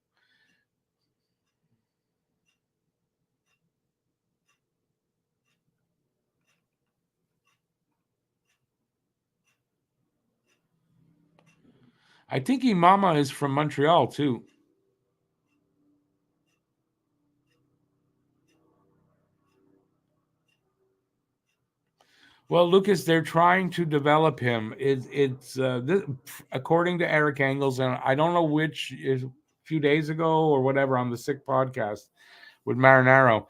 I think Imama is from Montreal too. Well, Lucas, they're trying to develop him. According to Eric Engels, and I don't know which is a few days ago or whatever on the Sick podcast with Marinaro.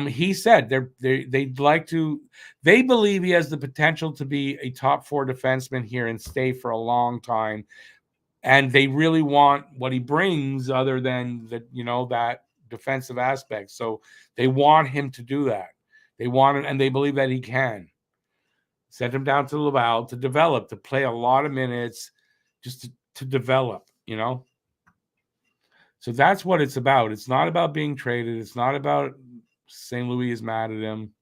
He said they'd like to. They believe he has the potential to be a top 4 defenseman here and stay for a long time, and they really want what he brings, other than that defensive aspect. So they want him to do that. They want it, and they believe that he can. Sent him down to Laval to develop, to play a lot of minutes, just to develop, So that's what it's about. It's not about being traded. It's not about St. Louis is mad at him.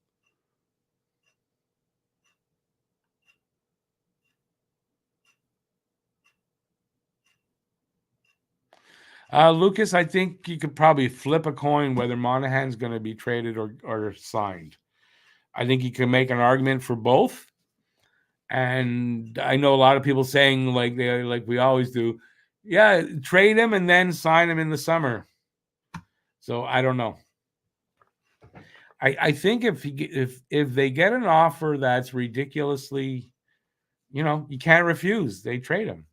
Lucas, I think you could probably flip a coin whether Monahan's going to be traded or signed. I think you can make an argument for both. And I know a lot of people saying, like we always do, yeah, trade him and then sign him in the summer. So I don't know. I think if they get an offer that's ridiculously you can't refuse. They trade him.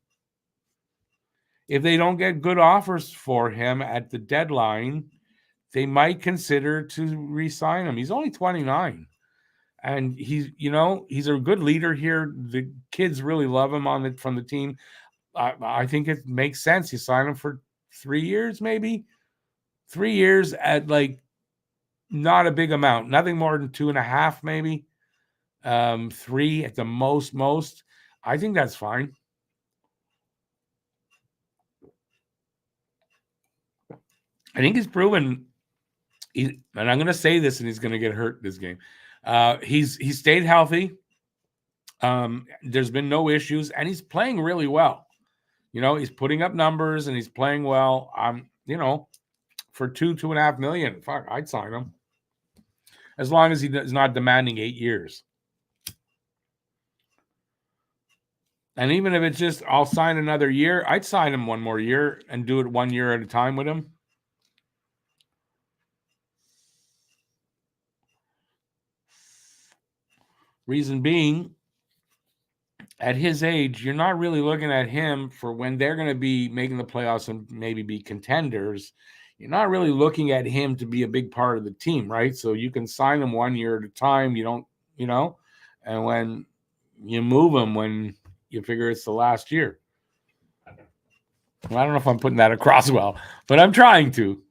If they don't get good offers for him at the deadline, they might consider to re-sign him. He's only 29. And he's a good leader here. The kids really love him from the team. I think it makes sense. You sign him for 3 years, maybe 3 years at like not a big amount, nothing more than 2.5, maybe 3 at the most. I think that's fine. I think he's proven. And I'm going to say this, and he's going to get hurt this game. He's stayed healthy. There's been no issues, and he's playing really well. He's putting up numbers, and he's playing well. For 2.5 million, fuck, I'd sign him as long as he's not demanding 8 years. And even if it's just I'll sign another year, I'd sign him 1 more year and do it 1 year at a time with him. Reason being, at his age, you're not really looking at him for when they're going to be making the playoffs and maybe be contenders. You're not really looking at him to be a big part of the team, right? So you can sign him 1 year at a time. You don't, and when you move him, when you figure it's the last year. Well, I don't know if I'm putting that across well, but I'm trying to.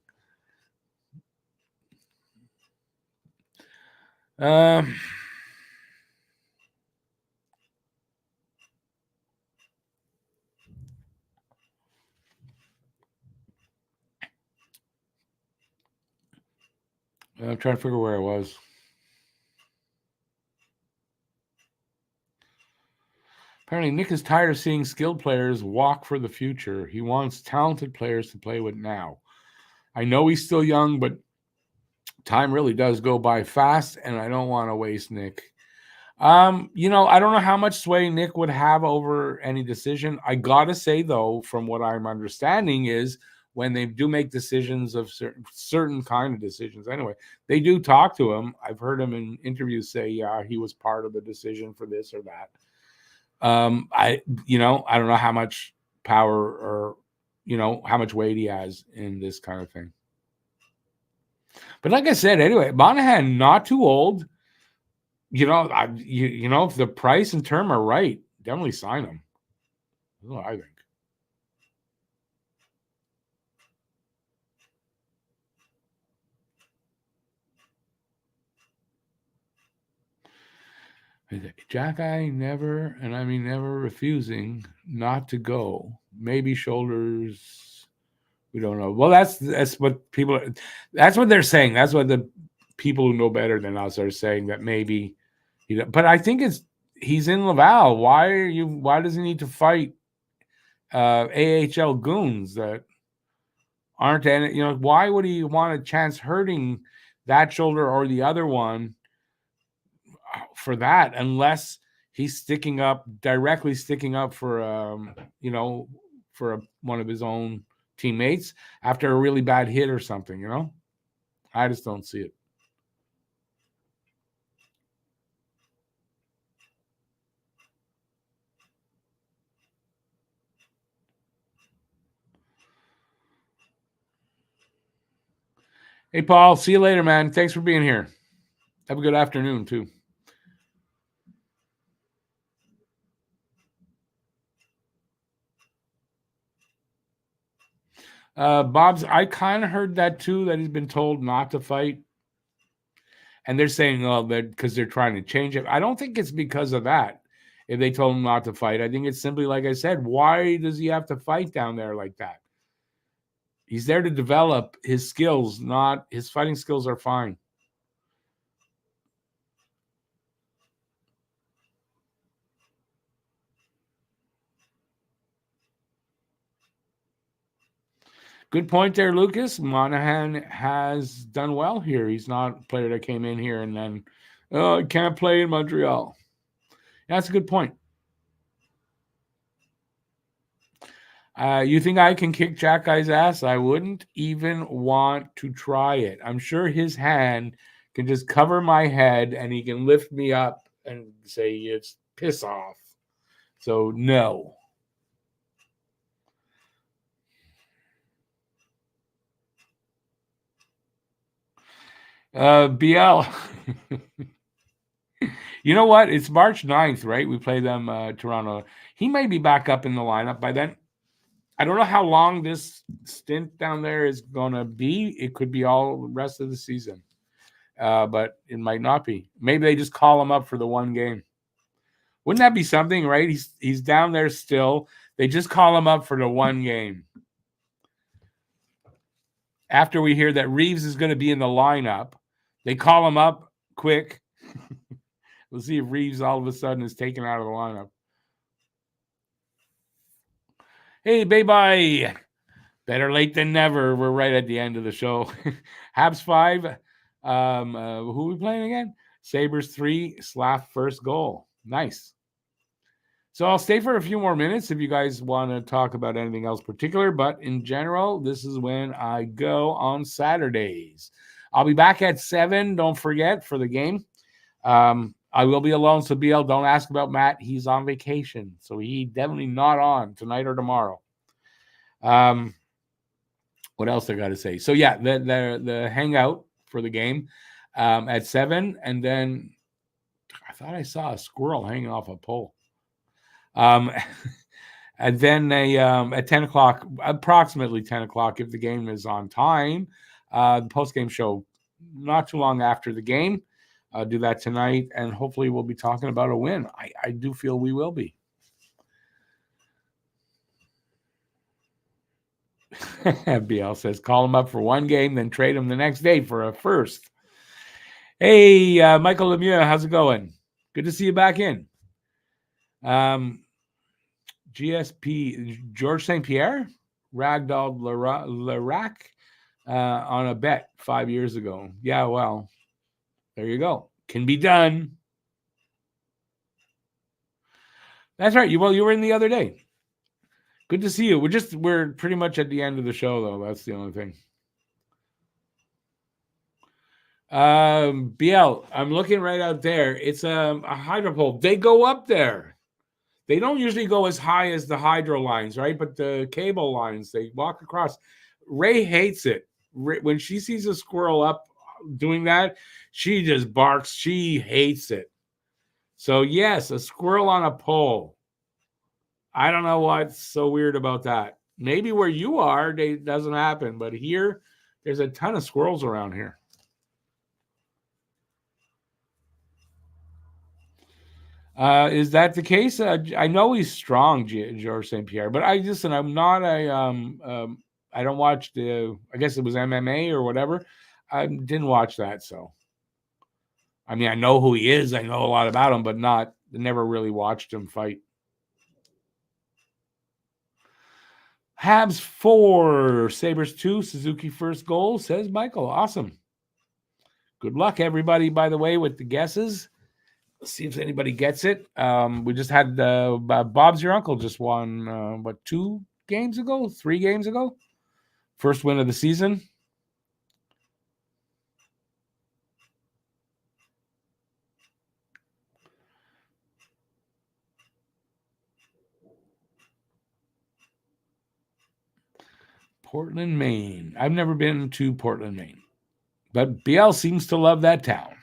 I'm trying to figure where I was. Apparently, Nick is tired of seeing skilled players walk for the future. He wants talented players to play with now. I know he's still young, but time really does go by fast, and I don't want to waste Nick. I don't know how much sway Nick would have over any decision. I got to say, though, from what I'm understanding is when they do make decisions of certain kind of decisions, anyway, they do talk to him. I've heard him in interviews say, yeah, he was part of the decision for this or that. I don't know how much power or, how much weight he has in this kind of thing. But like I said, anyway, Monahan, not too old. If the price and term are right, definitely sign him. That's what I think. Jack, I never, and I mean never, refusing not to go. Maybe shoulders. We don't know. Well, that's what people. That's what they're saying. That's what the people who know better than us are saying. That maybe. But I think he's in Laval. Why does he need to fight AHL goons that aren't any? Why would he want a chance hurting that shoulder or the other one for that, unless he's directly sticking up for for one of his own teammates after a really bad hit or something, I just don't see it. Hey, Paul, see you later, man. Thanks for being here. Have a good afternoon, too. Bob's, I kind of heard that, too, that he's been told not to fight. And they're saying, that because they're trying to change it. I don't think it's because of that. If they told him not to fight, I think it's simply, like I said, why does he have to fight down there like that? He's there to develop his skills, not his fighting skills are fine. Good point there, Lucas. Monahan has done well here. He's not a player that came in here and then, I can't play in Montreal. That's a good point. You think I can kick Jack Guy's ass? I wouldn't even want to try it. I'm sure his hand can just cover my head and he can lift me up and say, it's piss off. So no. BL. You know what? It's March 9th, right? We play them Toronto. He may be back up in the lineup by then. I don't know how long this stint down there is going to be. It could be all the rest of the season, but it might not be. Maybe they just call him up for the one game. Wouldn't that be something, right? He's down there still. They just call him up for the one game. After we hear that Reeves is going to be in the lineup, they call him up quick. We'll see if Reeves all of a sudden is taken out of the lineup. Hey, bye-bye. Better late than never. We're right at the end of the show. Habs 5. Who are we playing again? Sabres 3. Slav first goal. Nice. So I'll stay for a few more minutes if you guys want to talk about anything else particular. But in general, this is when I go on Saturdays. I'll be back at 7. Don't forget for the game. I will be alone, so BL, don't ask about Matt. He's on vacation, so he's definitely not on tonight or tomorrow. What else I got to say? So yeah, the hangout for the game at 7, and then I thought I saw a squirrel hanging off a pole. And then at 10 o'clock, approximately 10 o'clock, if the game is on time, the post-game show not too long after the game. Do that tonight, and hopefully we'll be talking about a win. I do feel we will be. BL says, call him up for one game, then trade him the next day for a first. Hey, Michael Lemieux, how's it going? Good to see you back in. GSP, George St. Pierre, ragdolled Larac on a bet 5 years ago. Yeah, well, there you go. Can be done. That's right. You were in the other day. Good to see you. We're pretty much at the end of the show, though. That's the only thing. BL, I'm looking right out there. It's a hydro pole. They go up there. They don't usually go as high as the hydro lines, right? But the cable lines, they walk across. Ray hates it. When she sees a squirrel up doing that, she just barks. She hates it. So yes, a squirrel on a pole. I don't know what's so weird about that. Maybe where you are, it doesn't happen, but here, there's a ton of squirrels around here. Is that the case? I know he's strong, George St. Pierre, but I'm not I don't watch I guess it was MMA or whatever. I didn't watch that, so. I mean, I know who he is. I know a lot about him, but never really watched him fight. Habs 4, Sabres 2, Suzuki first goal, says Michael. Awesome. Good luck, everybody, by the way, with the guesses. Let's see if anybody gets it. We just had Bob's Your Uncle just won, 3 games ago? First win of the season. Portland, Maine. I've never been to Portland, Maine. But BL seems to love that town.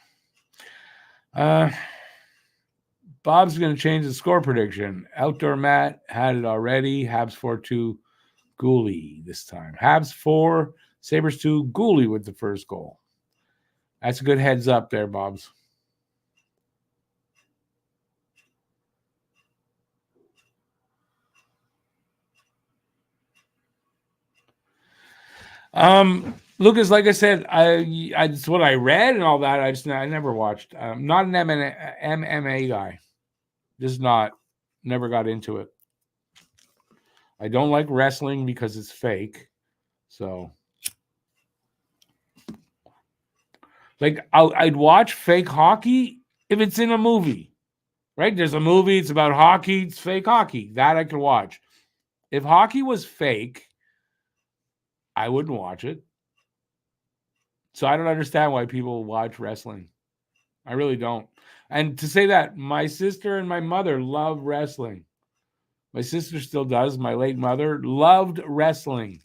Bob's going to change the score prediction. Outdoor Matt had it already. Habs 4-2, Gooley this time. Habs 4, Sabres 2, Gooley with the first goal. That's a good heads up there, Bob's. Lucas, like I said, it's what I read and all that. I never watched. Not an MMA guy. Just never got into it. I don't like wrestling because it's fake. So, like, I'd watch fake hockey if it's in a movie, right? There's a movie, it's about hockey, it's fake hockey. That I could watch. If hockey was fake, I wouldn't watch it. So I don't understand why people watch wrestling. I really don't. And to say that, my sister and my mother love wrestling. My sister still does. My late mother loved wrestling.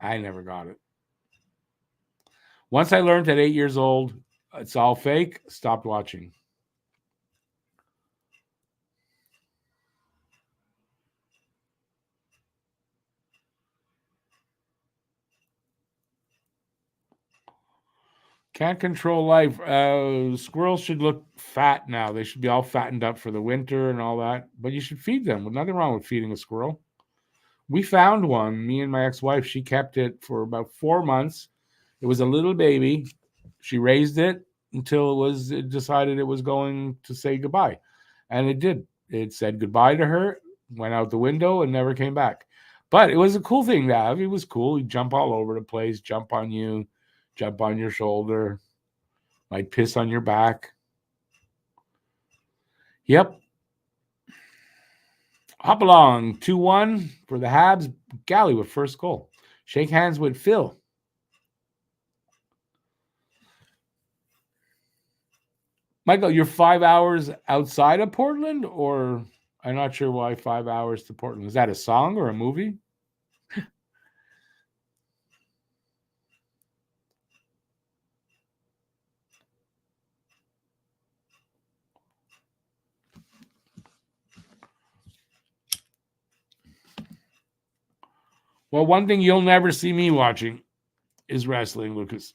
I never got it. Once I learned at 8 years old, it's all fake, stopped watching. Can't control life. Squirrels should look fat now. They should be all fattened up for the winter and all that. But you should feed them. There's nothing wrong with feeding a squirrel. We found one, me and my ex-wife. She kept it for about 4 months. It was a little baby. She raised it until it decided it was going to say goodbye. And it did. It said goodbye to her, went out the window, and never came back. But it was a cool thing to have. It was cool. He'd jump all over the place, jump on you, jump on your shoulder, might piss on your back. Yep. Hop along. 2-1 for the Habs. Galley with first goal. Shake hands with Phil. Michael, you're 5 hours outside of Portland, or I'm not sure why 5 hours to Portland. Is that a song or a movie? Well, one thing you'll never see me watching is wrestling, Lucas.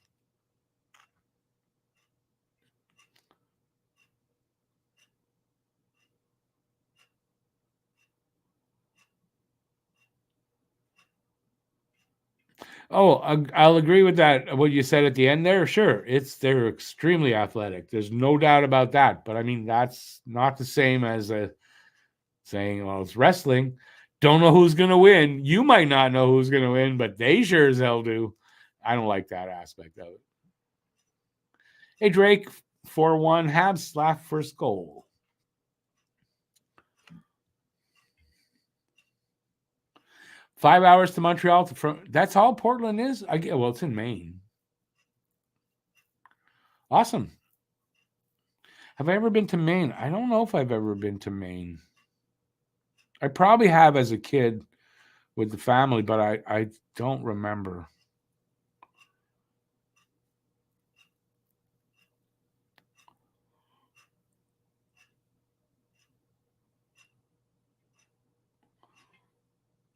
Oh, I'll agree with that. What you said at the end there, sure, they're extremely athletic. There's no doubt about that. But I mean, that's not the same as saying, "Well, it's wrestling. Don't know who's going to win." You might not know who's going to win, but they sure as hell do. I don't like that aspect of it. Hey, Drake, 4-1 Habs slap first goal. 5 hours to Montreal. That's all Portland is? Well, it's in Maine. Awesome. Have I ever been to Maine? I don't know if I've ever been to Maine. I probably have as a kid with the family, but I don't remember.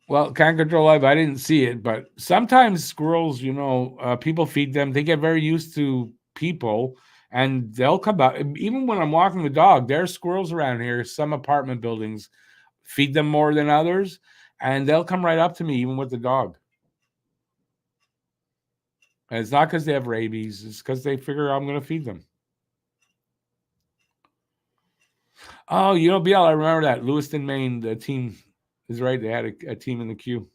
Well, can't control life. I didn't see it, but sometimes squirrels, people feed them. They get very used to people, and they'll come out. Even when I'm walking the dog, there's squirrels around here. Some apartment buildings feed them more than others, and they'll come right up to me, even with the dog. And it's not because they have rabies; it's because they figure I'm going to feed them. Oh, BL, I remember that Lewiston, Maine. The team is right. They had a team in the queue.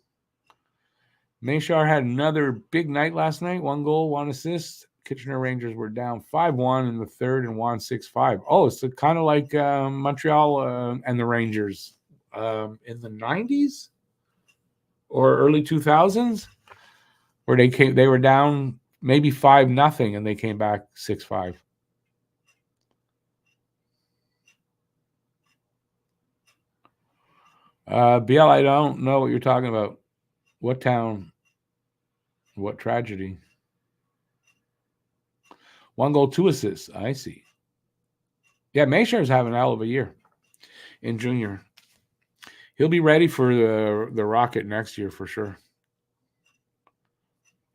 Mayshar had another big night last night. 1 goal, 1 assist. Kitchener Rangers were down 5-1 in the third and won 6-5. Oh, it's kind of like Montreal and the Rangers in the 90s or early 2000s, where they were down maybe 5-0 and they came back 6-5. BL, I don't know what you're talking about. What town? What tragedy? 1 goal, 2 assists. I see. Yeah, Mayshar's having a hell of a year in junior. He'll be ready for the Rocket next year for sure.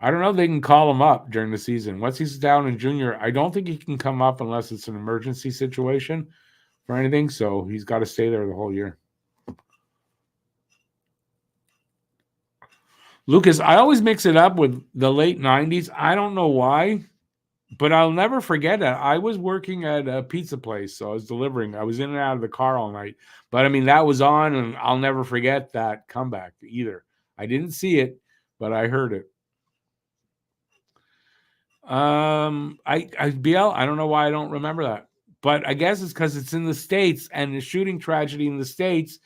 I don't know if they can call him up during the season. Once he's down in junior, I don't think he can come up unless it's an emergency situation or anything. So he's got to stay there the whole year. Lucas, I always mix it up with the late 90s. I don't know why, but I'll never forget it. I was working at a pizza place, so I was delivering. I was in and out of the car all night. But, I mean, that was on, and I'll never forget that comeback either. I didn't see it, but I heard it. BL, I don't know why I don't remember that. But I guess it's because it's in the States, and the shooting tragedy in the States,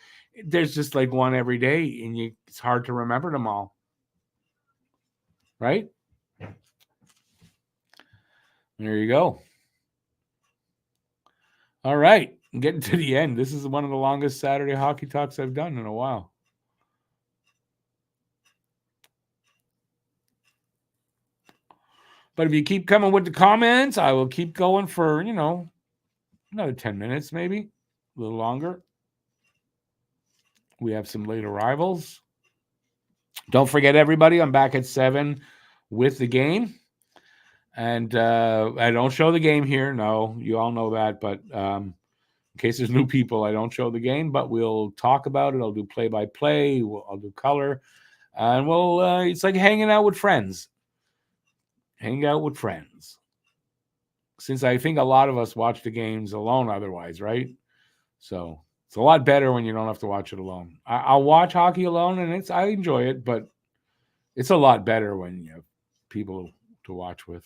there's just like one every day, and it's hard to remember them all. Right? There you go. All right. getting to the end. This is one of the longest Saturday hockey talks I've done in a while. But if you keep coming with the comments, I will keep going for, another 10 minutes, maybe a little longer. We have some late arrivals. Don't forget, everybody, I'm back at 7 with the game. And I don't show the game here. No, you all know that. But in case there's new people, I don't show the game. But we'll talk about it. I'll do play-by-play. I'll do color. And it's like hanging out with friends. Hang out with friends. Since I think a lot of us watch the games alone otherwise, right? So it's a lot better when you don't have to watch it alone. I'll watch hockey alone, and I enjoy it, but it's a lot better when you have people to watch with.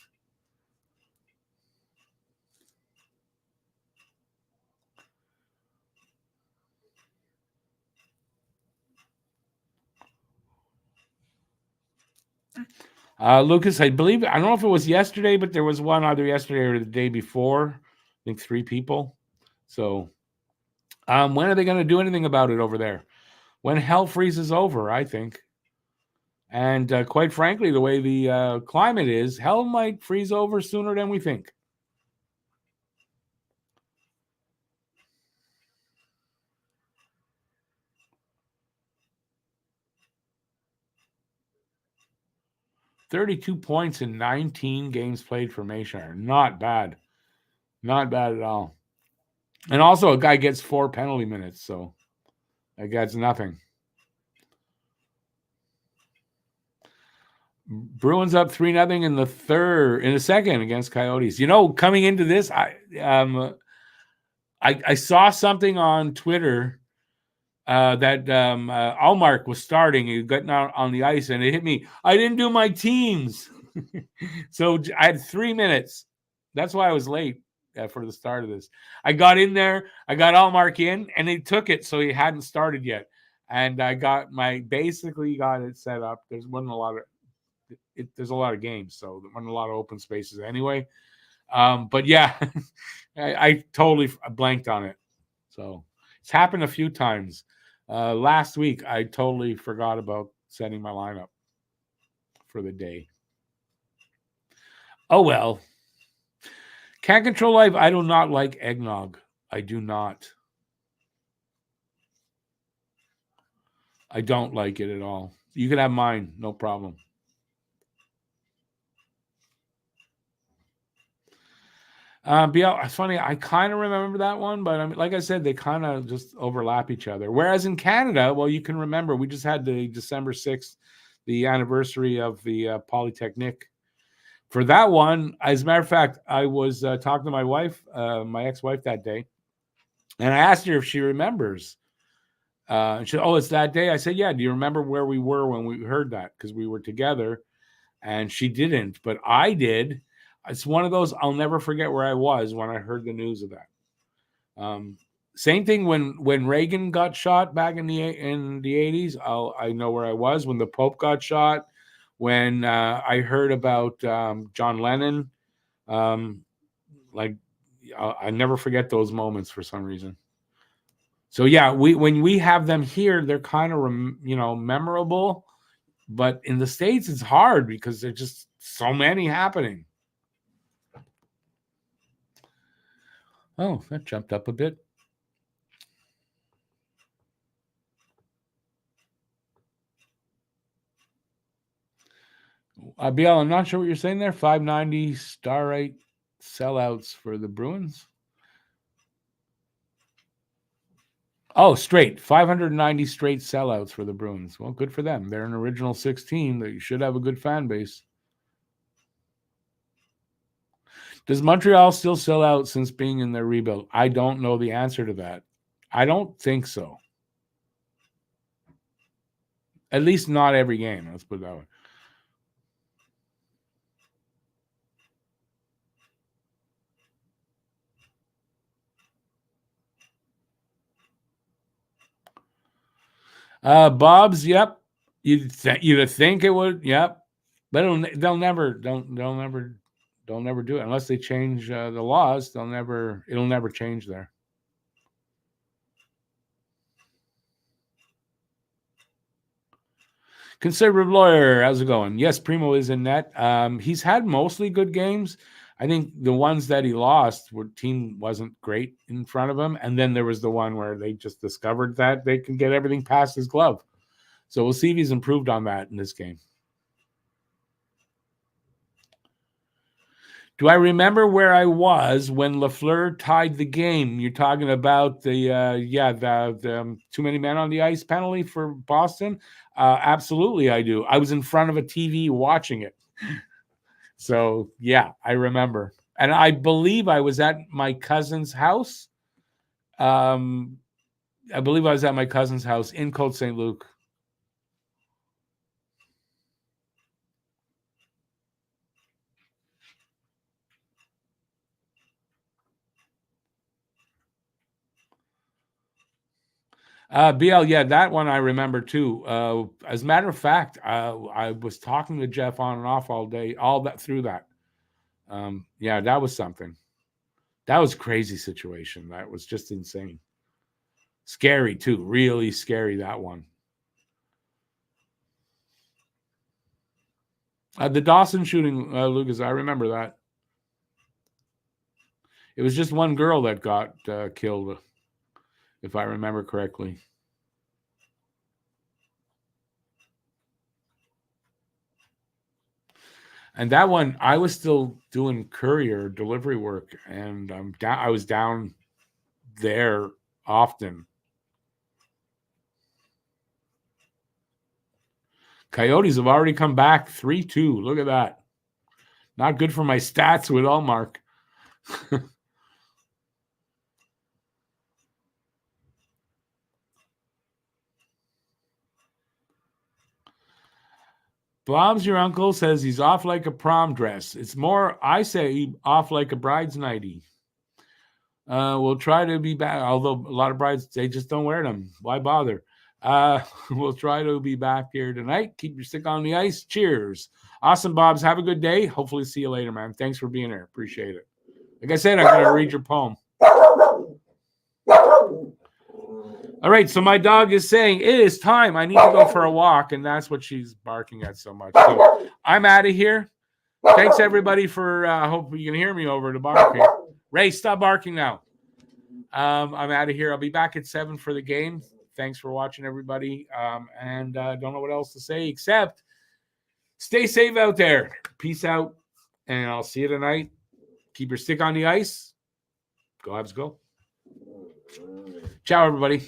Lucas, I don't know if it was yesterday, but there was one either yesterday or the day before. I think 3 people. So when are they going to do anything about it over there? When hell freezes over, I think. And quite frankly, the way the climate is, hell might freeze over sooner than we think. $32 points in 19 games played for Mayshire. Not bad. Not bad at all. And also, a guy gets 4 penalty minutes, so that gets nothing. Bruins up 3-0 in the second against Coyotes. Coming into this, I saw something on Twitter that Allmark was starting. He got out on the ice, and it hit me. I didn't do my teams, so I had 3 minutes. That's why I was late for the start of this. I got in there. I got Allmark in, and he took it, so he hadn't started yet. And I basically got it set up. There's a lot of games, so there weren't a lot of open spaces anyway. But yeah, I totally blanked on it. So it's happened a few times. Last week, I totally forgot about setting my lineup for the day. Oh, well. Can't control life. I do not like eggnog. I do not. I don't like it at all. You can have mine. No problem. It's funny. I kind of remember that one, but I mean, like I said, they kind of just overlap each other. Whereas in Canada, well, you can remember we just had the December 6th, the anniversary of the Polytechnic. For that one, as a matter of fact, I was talking to my wife, my ex-wife that day, and I asked her if she remembers. She said, "Oh, it's that day." I said, "Yeah." Do you remember where we were when we heard that? Because we were together, and she didn't, but I did. It's one of those I'll never forget where I was when I heard the news of that. Same thing when Reagan got shot back in the 80s. I know where I was when the Pope got shot. When I heard about John Lennon, I never forget those moments for some reason. So yeah, when we have them here, they're kind of memorable, but in the States it's hard because there's just so many happening. Oh, that jumped up a bit. BL, I'm not sure what you're saying there. 590 Starlight sellouts for the Bruins. Oh, straight 590 straight sellouts for the Bruins. Well, good for them. They're an original 16. They should have a good fan base. Does Montreal still sell out since being in their rebuild? I don't know the answer to that. I don't think so. At least not every game. Let's put it that way. Bob's, yep. You'd think it would, yep. But they'll never do it unless they change the laws. It'll never change there. Conservative lawyer, how's it going? Yes, Primo is in net. He's had mostly good games. I think the ones that he lost, were team wasn't great in front of him, and then there was the one where they just discovered that they can get everything past his glove. So we'll see if he's improved on that in this game. Do I remember where I was when Lafleur tied the game? You're talking about the too many men on the ice penalty for Boston? Absolutely, I do. I was in front of a TV watching it. So, yeah, I remember. And I believe I was at my cousin's house. I believe I was at my cousin's house in Côte St. Luc. BL, yeah, that one I remember too. As a matter of fact, I was talking to Jeff on and off all day, all that through that. Yeah, that was something. That was a crazy situation. That was just insane. Scary too, really scary, that one. The Dawson shooting, Lucas, I remember that. It was just one girl that got killed, if I remember correctly. And that one, I was still doing courier delivery work, and I was down there often. Coyotes have already come back 3-2. Look at that. Not good for my stats with Allmark. Bob's your uncle says he's off like a prom dress. It's more, I say, off like a bride's nightie. We'll try to be back, although a lot of brides, they just don't wear them. Why bother? We'll try to be back here tonight. Keep your stick on the ice. Cheers. Awesome, Bobs. Have a good day. Hopefully see you later, man. Thanks for being here. Appreciate it. Like I said, I'm going to read your poem. All right, so my dog is saying it is time. I need to go for a walk, and that's what she's barking at so much. So I'm out of here. Thanks, everybody, for hope you can hear me over the barking. Ray, stop barking now. I'm out of here. I'll be back at 7 for the game. Thanks for watching, everybody. And don't know what else to say except stay safe out there. Peace out, and I'll see you tonight. Keep your stick on the ice. Go Habs, go. Ciao, everybody.